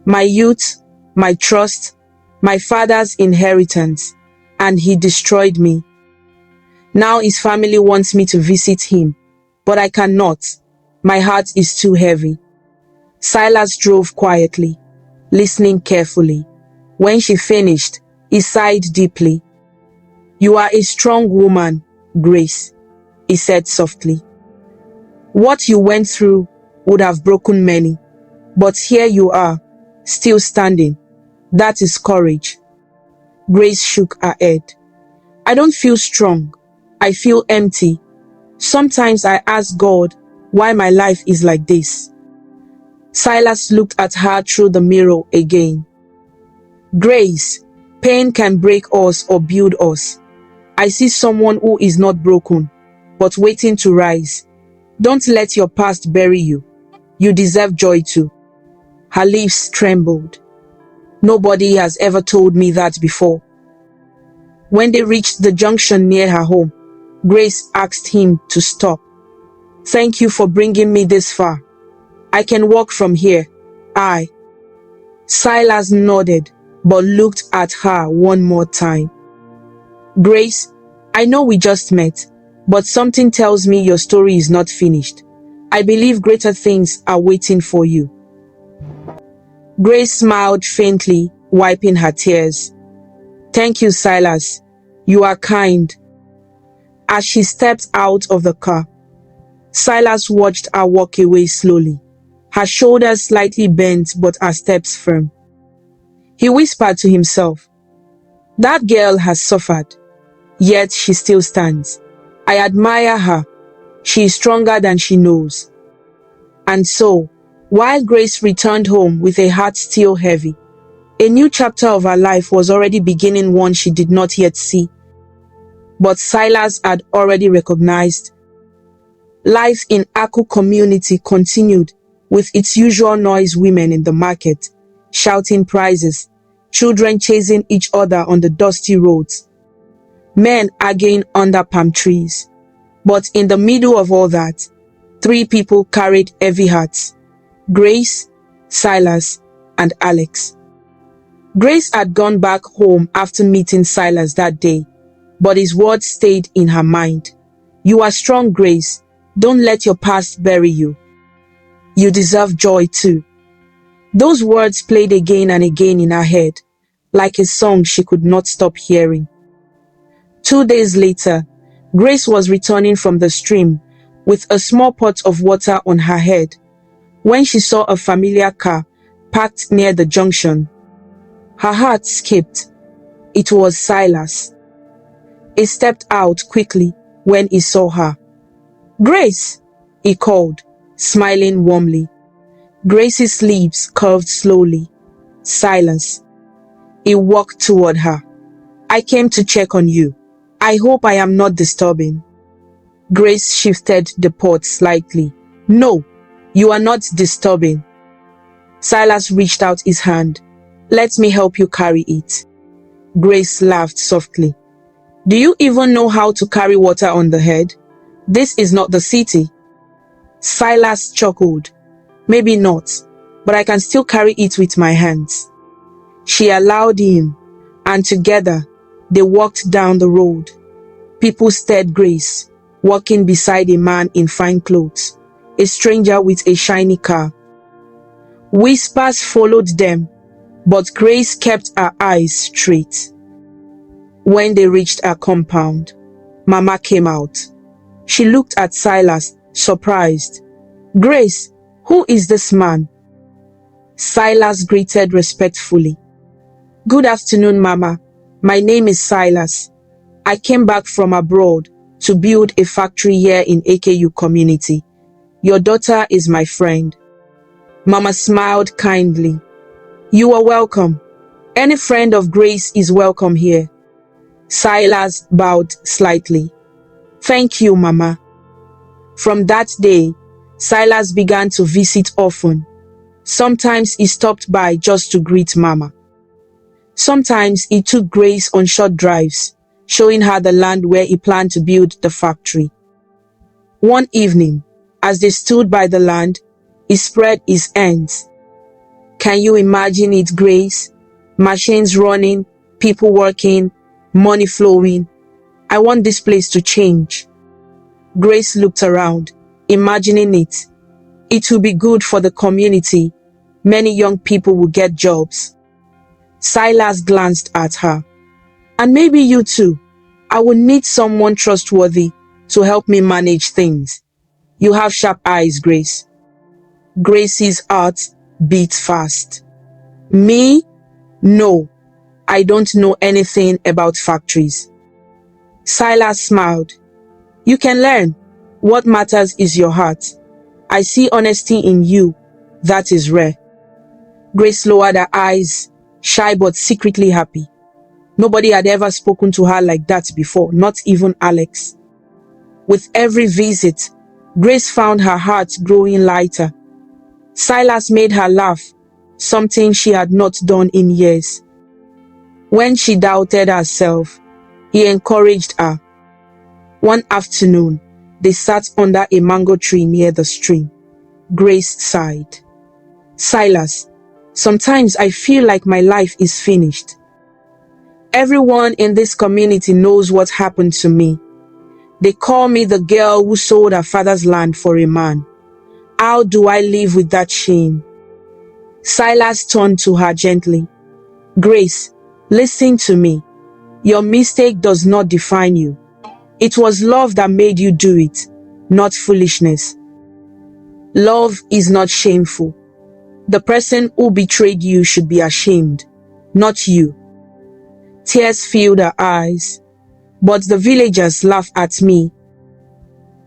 My youth, my trust, my father's inheritance, and he destroyed me. Now his family wants me to visit him, but I cannot. My heart is too heavy. Silas drove quietly, listening carefully. When she finished, he sighed deeply. You are a strong woman, Grace, he said softly. What you went through would have broken many, but here you are, still standing. That is courage. Grace shook her head. I don't feel strong. I feel empty. Sometimes I ask God why my life is like this. Silas looked at her through the mirror again. Grace, pain can break us or build us. I see someone who is not broken, but waiting to rise. Don't let your past bury you. You deserve joy too. Her lips trembled. Nobody has ever told me that before. When they reached the junction near her home, Grace asked him to stop. Thank you for bringing me this far. I can walk from here. Silas nodded, but looked at her one more time. Grace, I know we just met, but something tells me your story is not finished. I believe greater things are waiting for you. Grace smiled faintly, wiping her tears. Thank you, Silas. You are kind. As she stepped out of the car, Silas watched her walk away slowly, her shoulders slightly bent but her steps firm. He whispered to himself, that girl has suffered, yet she still stands. I admire her. She is stronger than she knows. And so, while Grace returned home with a heart still heavy, a new chapter of her life was already beginning, one she did not yet see. But Silas had already recognized. Life in Aku community continued with its usual noise, women in the market, shouting prices, children chasing each other on the dusty roads, men arguing under palm trees. But in the middle of all that, three people carried heavy hearts: Grace, Silas, and Alex. Grace had gone back home after meeting Silas that day, but his words stayed in her mind. You are strong, Grace. Don't let your past bury you. You deserve joy too. Those words played again and again in her head, like a song she could not stop hearing. 2 days later, Grace was returning from the stream with a small pot of water on her head when she saw a familiar car parked near the junction. Her heart skipped. It was Silas. He stepped out quickly when he saw her. Grace, he called, smiling warmly. Grace's lips curved slowly. Silas. He walked toward her. I came to check on you. I hope I am not disturbing. Grace shifted the pot slightly. No, you are not disturbing. Silas reached out his hand. Let me help you carry it. Grace laughed softly. Do you even know how to carry water on the head? This is not the city. Silas chuckled. Maybe not, but I can still carry it with my hands. She allowed him, and together they walked down the road. People stared Grace, walking beside a man in fine clothes, a stranger with a shiny car. Whispers followed them, but Grace kept her eyes straight. When they reached her compound, Mama came out. She looked at Silas, surprised. Grace, who is this man? Silas greeted respectfully. Good afternoon, Mama. My name is Silas. I came back from abroad to build a factory here in AKU community. Your daughter is my friend. Mama smiled kindly. You are welcome. Any friend of Grace is welcome here. Silas bowed slightly. Thank you, Mama. From that day, Silas began to visit often. Sometimes he stopped by just to greet Mama. Sometimes he took Grace on short drives, showing her the land where he planned to build the factory. One evening, as they stood by the land, he spread his hands. Can you imagine it, Grace? Machines running, people working, money flowing. I want this place to change. Grace looked around, imagining it. It will be good for the community. Many young people will get jobs. Silas glanced at her. And maybe you too. I will need someone trustworthy to help me manage things. You have sharp eyes, Grace. Grace's heart beat fast. Me? No, I don't know anything about factories. Silas smiled. You can learn. What matters is your heart. I see honesty in you. That is rare. Grace lowered her eyes, shy but secretly happy. Nobody had ever spoken to her like that before, not even Alex. With every visit, Grace found her heart growing lighter. Silas made her laugh, something she had not done in years. When she doubted herself, he encouraged her. One afternoon, they sat under a mango tree near the stream. Grace sighed. Silas, sometimes I feel like my life is finished. Everyone in this community knows what happened to me. They call me the girl who sold her father's land for a man. How do I live with that shame? Silas turned to her gently. Grace, listen to me. Your mistake does not define you. It was love that made you do it, not foolishness. Love is not shameful. The person who betrayed you should be ashamed, not you. Tears filled her eyes. But the villagers laugh at me.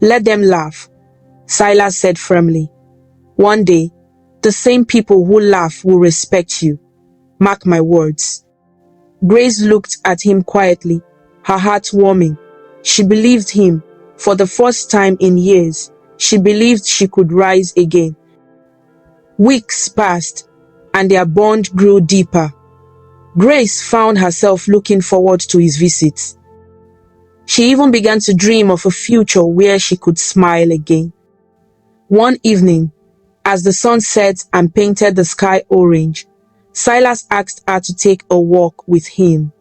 Let them laugh, Silas said firmly. One day, the same people who laugh will respect you. Mark my words. Grace looked at him quietly, her heart warming. She believed him. For the first time in years, she believed she could rise again. Weeks passed, and their bond grew deeper. Grace found herself looking forward to his visits. She even began to dream of a future where she could smile again. One evening, as the sun set and painted the sky orange, Silas asked her to take a walk with him.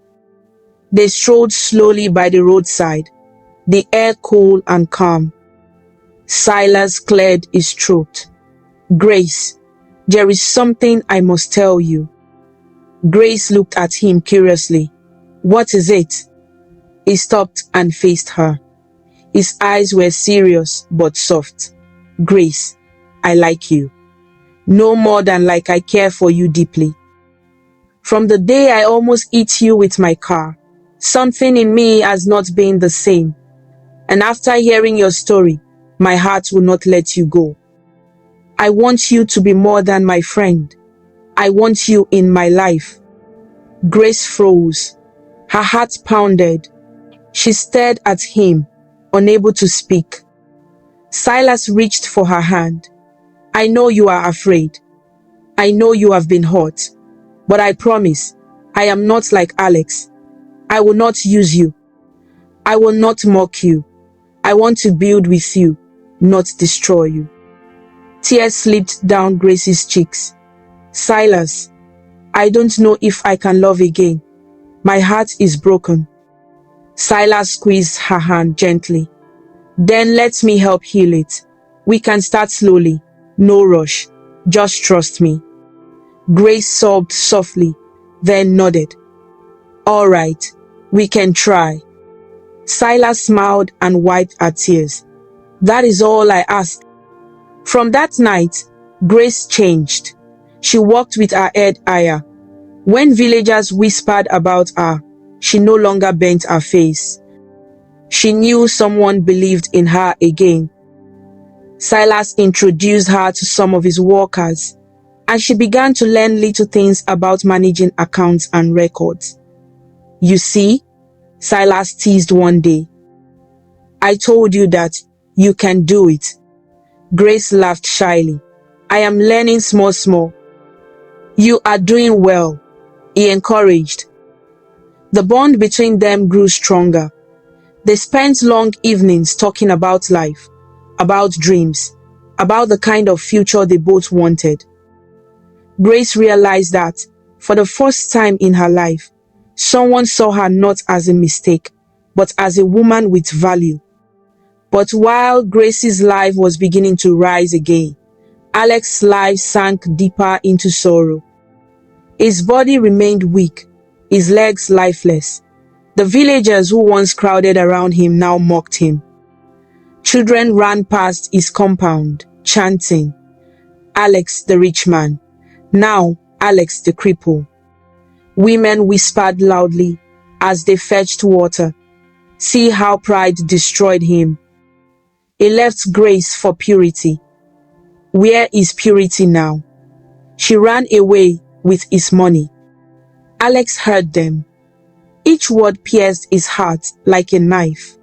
They strolled slowly by the roadside, the air cool and calm. Silas cleared his throat. Grace, there is something I must tell you. Grace looked at him curiously. What is it? He stopped and faced her. His eyes were serious but soft. Grace, I like you. No more than like I care for you deeply. From the day I almost hit you with my car, something in me has not been the same. And after hearing your story, my heart will not let you go. I want you to be more than my friend. I want you in my life. Grace froze. Her heart pounded. She stared at him, unable to speak. Silas reached for her hand. I know you are afraid. I know you have been hurt. But I promise, I am not like Alex. I will not use you. I will not mock you. I want to build with you, not destroy you. Tears slipped down Grace's cheeks. Silas, I don't know if I can love again. My heart is broken. Silas squeezed her hand gently. Then let me help heal it. We can start slowly. No rush. Just trust me. Grace sobbed softly, then nodded. All right, we can try. Silas smiled and wiped her tears. That is all I ask. From that night, Grace changed. She walked with her head higher. When villagers whispered about her, she no longer bent her face. She knew someone believed in her again. Silas introduced her to some of his workers, and she began to learn little things about managing accounts and records. You see, Silas teased one day. I told you that you can do it. Grace laughed shyly. I am learning small. You are doing well, he encouraged. The bond between them grew stronger. They spent long evenings talking about life, about dreams, about the kind of future they both wanted. Grace realized that, for the first time in her life, someone saw her not as a mistake, but as a woman with value. But while Grace's life was beginning to rise again, Alex's life sank deeper into sorrow. His body remained weak, his legs lifeless. The villagers who once crowded around him now mocked him. Children ran past his compound, chanting, "Alex the rich man, now Alex the cripple." Women whispered loudly as they fetched water, "See how pride destroyed him." He left Grace for purity. Where is purity now? She ran away with his money. Alex heard them. Each word pierced his heart like a knife.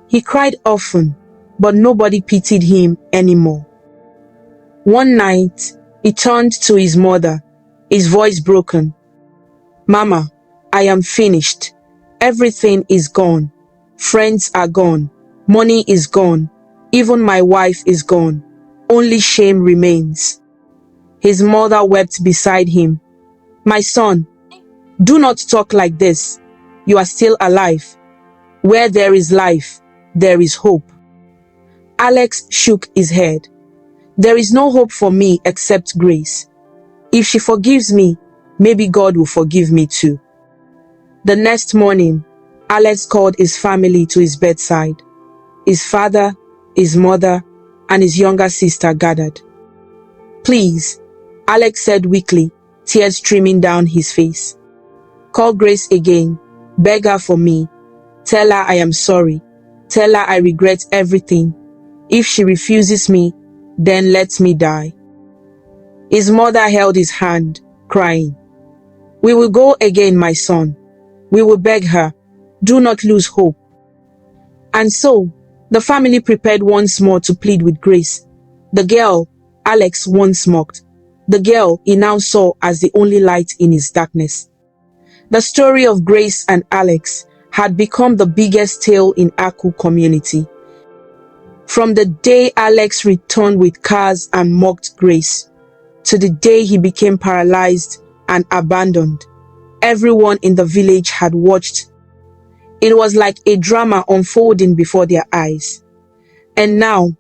He cried often, but nobody pitied him anymore. One night, he turned to his mother, his voice broken. "Mama, I am finished. Everything is gone. Friends are gone. Money is gone. Even my wife is gone. Only shame remains." His mother wept beside him. "My son, do not talk like this. You are still alive. Where there is life, there is hope." Alex shook his head. "There is no hope for me except Grace. If she forgives me, maybe God will forgive me too." The next morning, Alex called his family to his bedside. His father, his mother, and his younger sister gathered. "Please," Alex said weakly, tears streaming down his face. "Call Grace again. Beg her for me. Tell her I am sorry. Tell her I regret everything. If she refuses me, then let me die." His mother held his hand, crying, "We will go again, my son. We will beg her. Do not lose hope." And so, the family prepared once more to plead with Grace. The girl Alex once mocked. The girl he now saw as the only light in his darkness. The story of Grace and Alex had become the biggest tale in Aku community. From the day Alex returned with cars and mocked Grace, to the day he became paralyzed and abandoned, everyone in the village had watched. It was like a drama unfolding before their eyes. And now,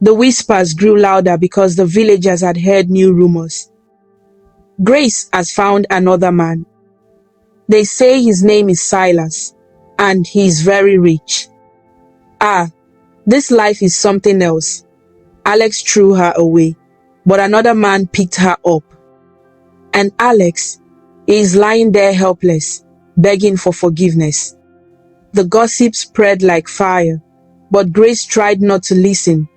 the whispers grew louder because the villagers had heard new rumors. Grace has found another man. They say his name is Silas, and he is very rich. Ah, this life is something else. Alex threw her away, but another man picked her up. And Alex is lying there helpless, begging for forgiveness. The gossip spread like fire, but Grace tried not to listen.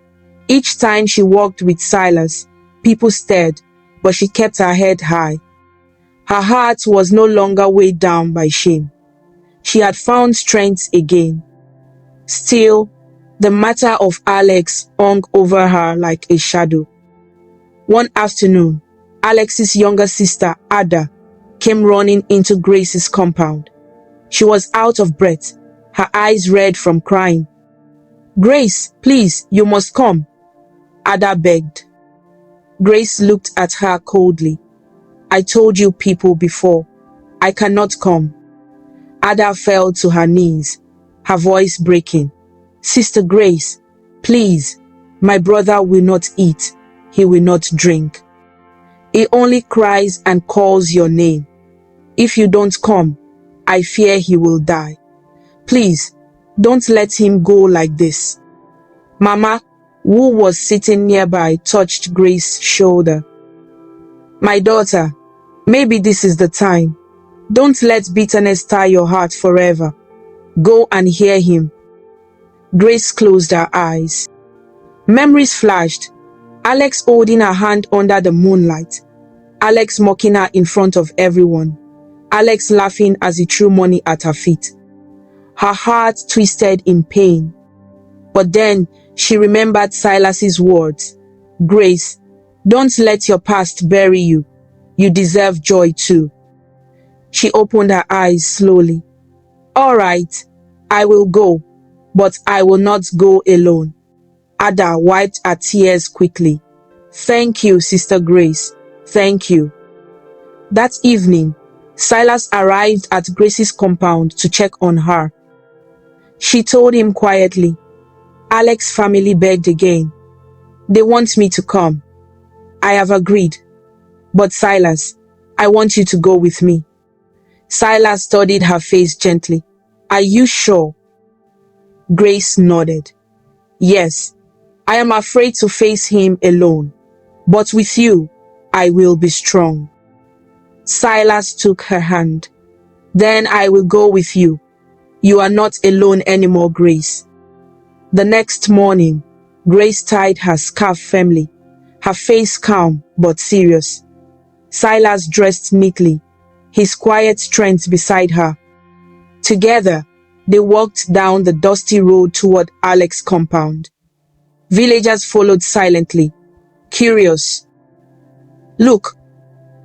Each time she walked with Silas, people stared, but she kept her head high. Her heart was no longer weighed down by shame. She had found strength again. Still, the matter of Alex hung over her like a shadow. One afternoon, Alex's younger sister, Ada, came running into Grace's compound. She was out of breath, her eyes red from crying. "Grace, please, you must come," Ada begged. Grace looked at her coldly. "I told you people before, I cannot come." Ada fell to her knees, her voice breaking. "Sister Grace, please, my brother will not eat, he will not drink. He only cries and calls your name. If you don't come, I fear he will die. Please, don't let him go like this." Mama, who was sitting nearby, touched Grace's shoulder. "My daughter, maybe this is the time. Don't let bitterness tie your heart forever. Go and hear him." Grace closed her eyes. Memories flashed. Alex holding her hand under the moonlight. Alex mocking her in front of everyone. Alex laughing as he threw money at her feet. Her heart twisted in pain. But then she remembered Silas's words. "Grace, don't let your past bury you. You deserve joy too." She opened her eyes slowly. "All right, I will go, but I will not go alone." Ada wiped her tears quickly. Thank you, Sister Grace. Thank you. That evening, Silas arrived at Grace's compound to check on her. She told him quietly, Alex's family begged again. They want me to come. I have agreed. But Silas, I want you to go with me. Silas studied her face gently. Are you sure? Grace nodded. Yes, I am afraid to face him alone, but with you, I will be strong. Silas took her hand. Then I will go with you. You are not alone anymore, Grace. The next morning, Grace tied her scarf firmly, her face calm but serious. Silas dressed neatly, his quiet strength beside her. Together, they walked down the dusty road toward Alex's compound. Villagers followed silently, curious. Look,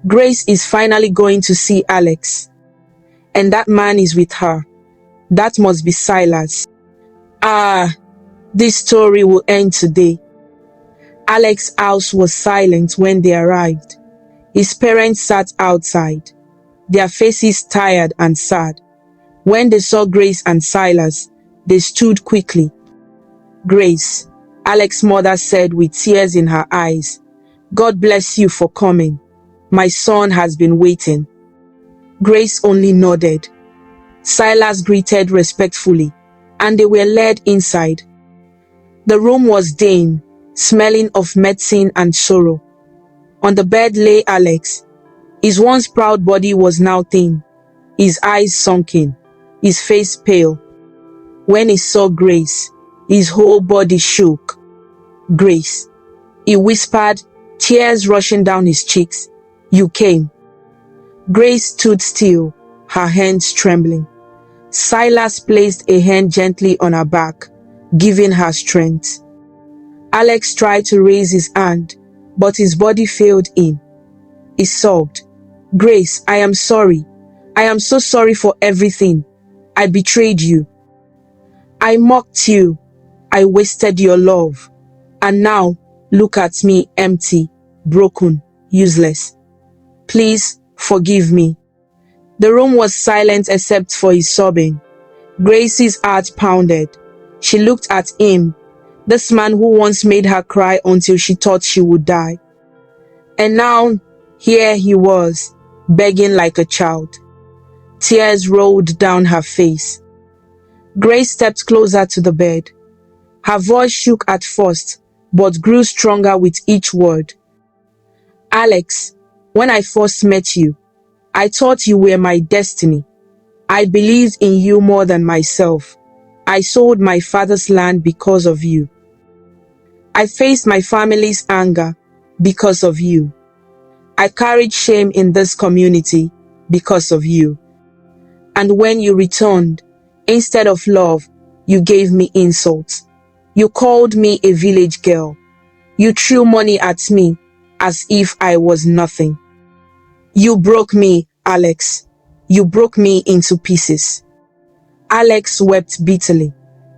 Grace is finally going to see Alex. And that man is with her. That must be Silas. This story will end today. Alex's house was silent when they arrived. His parents sat outside, their faces tired and sad. When they saw Grace and Silas, they stood quickly. Grace, Alex's mother said with tears in her eyes, God bless you for coming. My son has been waiting. Grace only nodded. Silas greeted respectfully, and they were led inside. The room was dim, smelling of medicine and sorrow. On the bed lay Alex. His once proud body was now thin, his eyes sunken, his face pale. When he saw Grace, his whole body shook. Grace, he whispered, tears rushing down his cheeks. You came. Grace stood still, her hands trembling. Silas placed a hand gently on her back, giving her strength. Alex tried to raise his hand, but his body failed him. He sobbed, Grace, I am sorry. I am so sorry for everything. I betrayed you. I mocked you. I wasted your love. And now, look at me empty, broken, useless. Please forgive me. The room was silent except for his sobbing. Grace's heart pounded. She looked at him, this man who once made her cry until she thought she would die. And now, here he was, begging like a child. Tears rolled down her face. Grace stepped closer to the bed. Her voice shook at first, but grew stronger with each word. Alex, when I first met you, I thought you were my destiny. I believed in you more than myself. I sold my father's land because of you. I faced my family's anger because of you. I carried shame in this community because of you. And when you returned, instead of love, you gave me insults. You called me a village girl. You threw money at me as if I was nothing. You broke me, Alex. You broke me into pieces. Alex wept bitterly.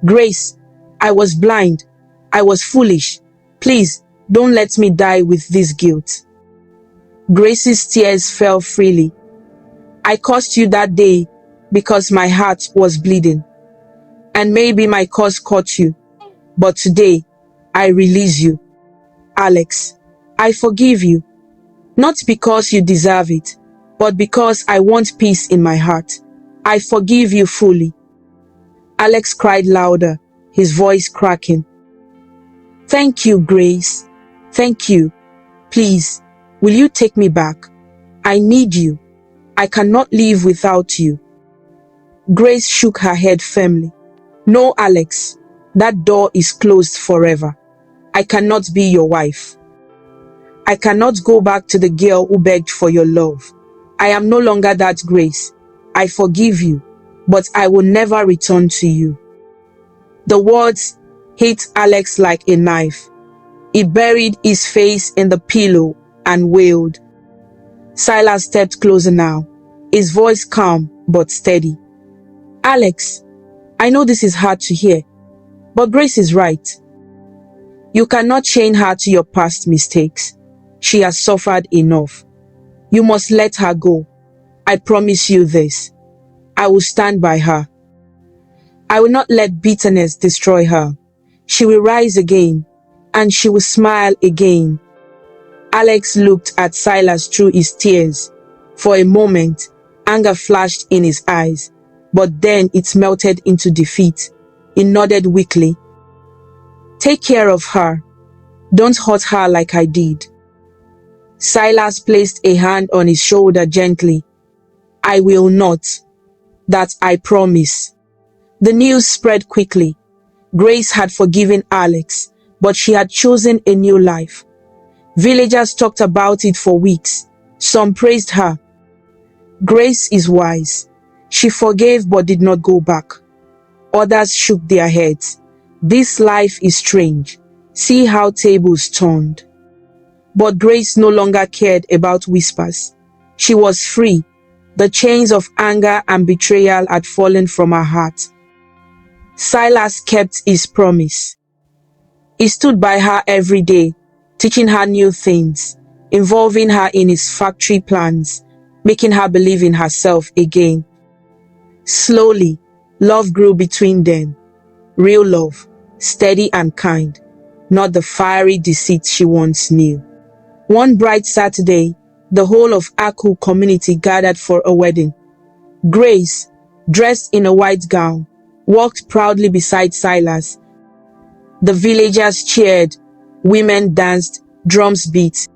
Grace, I was blind. I was foolish. Please, don't let me die with this guilt. Grace's tears fell freely. I cursed you that day because my heart was bleeding. And maybe my curse caught you. But today, I release you. Alex, I forgive you. Not because you deserve it, but because I want peace in my heart. I forgive you fully. Alex cried louder, his voice cracking. Thank you, Grace. Thank you. Please, will you take me back? I need you. I cannot live without you. Grace shook her head firmly. No, Alex. That door is closed forever. I cannot be your wife. I cannot go back to the girl who begged for your love. I am no longer that Grace. I forgive you, but I will never return to you. The words hit Alex like a knife. He buried his face in the pillow and wailed. Silas stepped closer now, his voice calm but steady. Alex, I know this is hard to hear, but Grace is right. You cannot chain her to your past mistakes. She has suffered enough. You must let her go. I promise you this. I will stand by her. I will not let bitterness destroy her. She will rise again, and she will smile again. Alex looked at Silas through his tears. For a moment, anger flashed in his eyes, but then it melted into defeat. He nodded weakly. Take care of her. Don't hurt her like I did. Silas placed a hand on his shoulder gently. I will not. That I promise. The news spread quickly. Grace had forgiven Alex, but she had chosen a new life. Villagers talked about it for weeks. Some praised her. Grace is wise. She forgave but did not go back. Others shook their heads. This life is strange. See how tables turned. But Grace no longer cared about whispers. She was free. The chains of anger and betrayal had fallen from her heart. Silas kept his promise. He stood by her every day, teaching her new things, involving her in his factory plans, making her believe in herself again. Slowly, love grew between them. Real love, steady and kind, not the fiery deceit she once knew. One bright Saturday, the whole of Aku community gathered for a wedding. Grace, dressed in a white gown, walked proudly beside Silas. The villagers cheered, women danced, drums beat.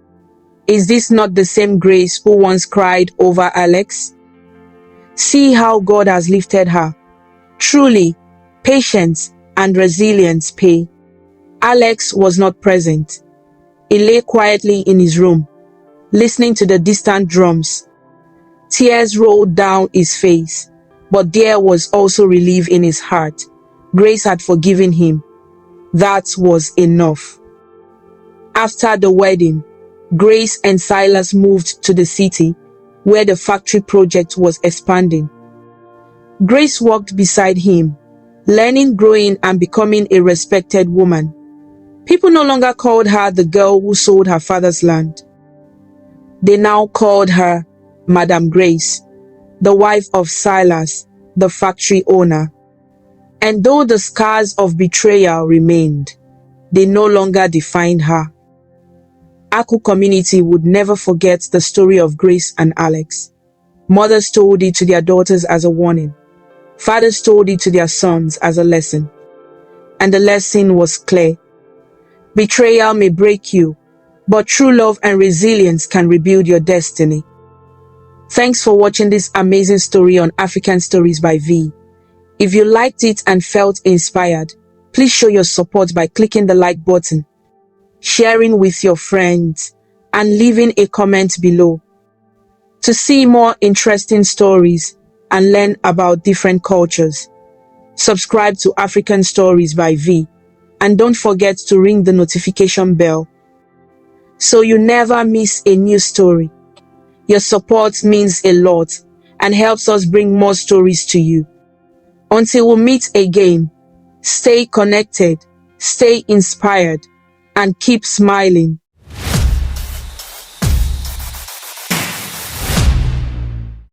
Is this not the same Grace who once cried over Alex? See how God has lifted her. Truly, patience and resilience pay. Alex was not present. He lay quietly in his room, listening to the distant drums. Tears rolled down his face, but there was also relief in his heart. Grace had forgiven him. That was enough. After the wedding, Grace and Silas moved to the city, where the factory project was expanding. Grace walked beside him, learning, growing, and becoming a respected woman. People no longer called her the girl who sold her father's land. They now called her Madam Grace, the wife of Silas, the factory owner. And though the scars of betrayal remained, they no longer defined her. Aku community would never forget the story of Grace and Alex. Mothers told it to their daughters as a warning. Fathers told it to their sons as a lesson. And the lesson was clear. Betrayal may break you, but true love and resilience can rebuild your destiny. Thanks for watching this amazing story on African Stories by V. If you liked it and felt inspired, please show your support by clicking the like button, sharing with your friends, and leaving a comment below. To see more interesting stories and learn about different cultures, subscribe to African Stories by V, and don't forget to ring the notification bell so you never miss a new story. Your support means a lot and helps us bring more stories to you. Until we meet again, stay connected, stay inspired, and keep smiling.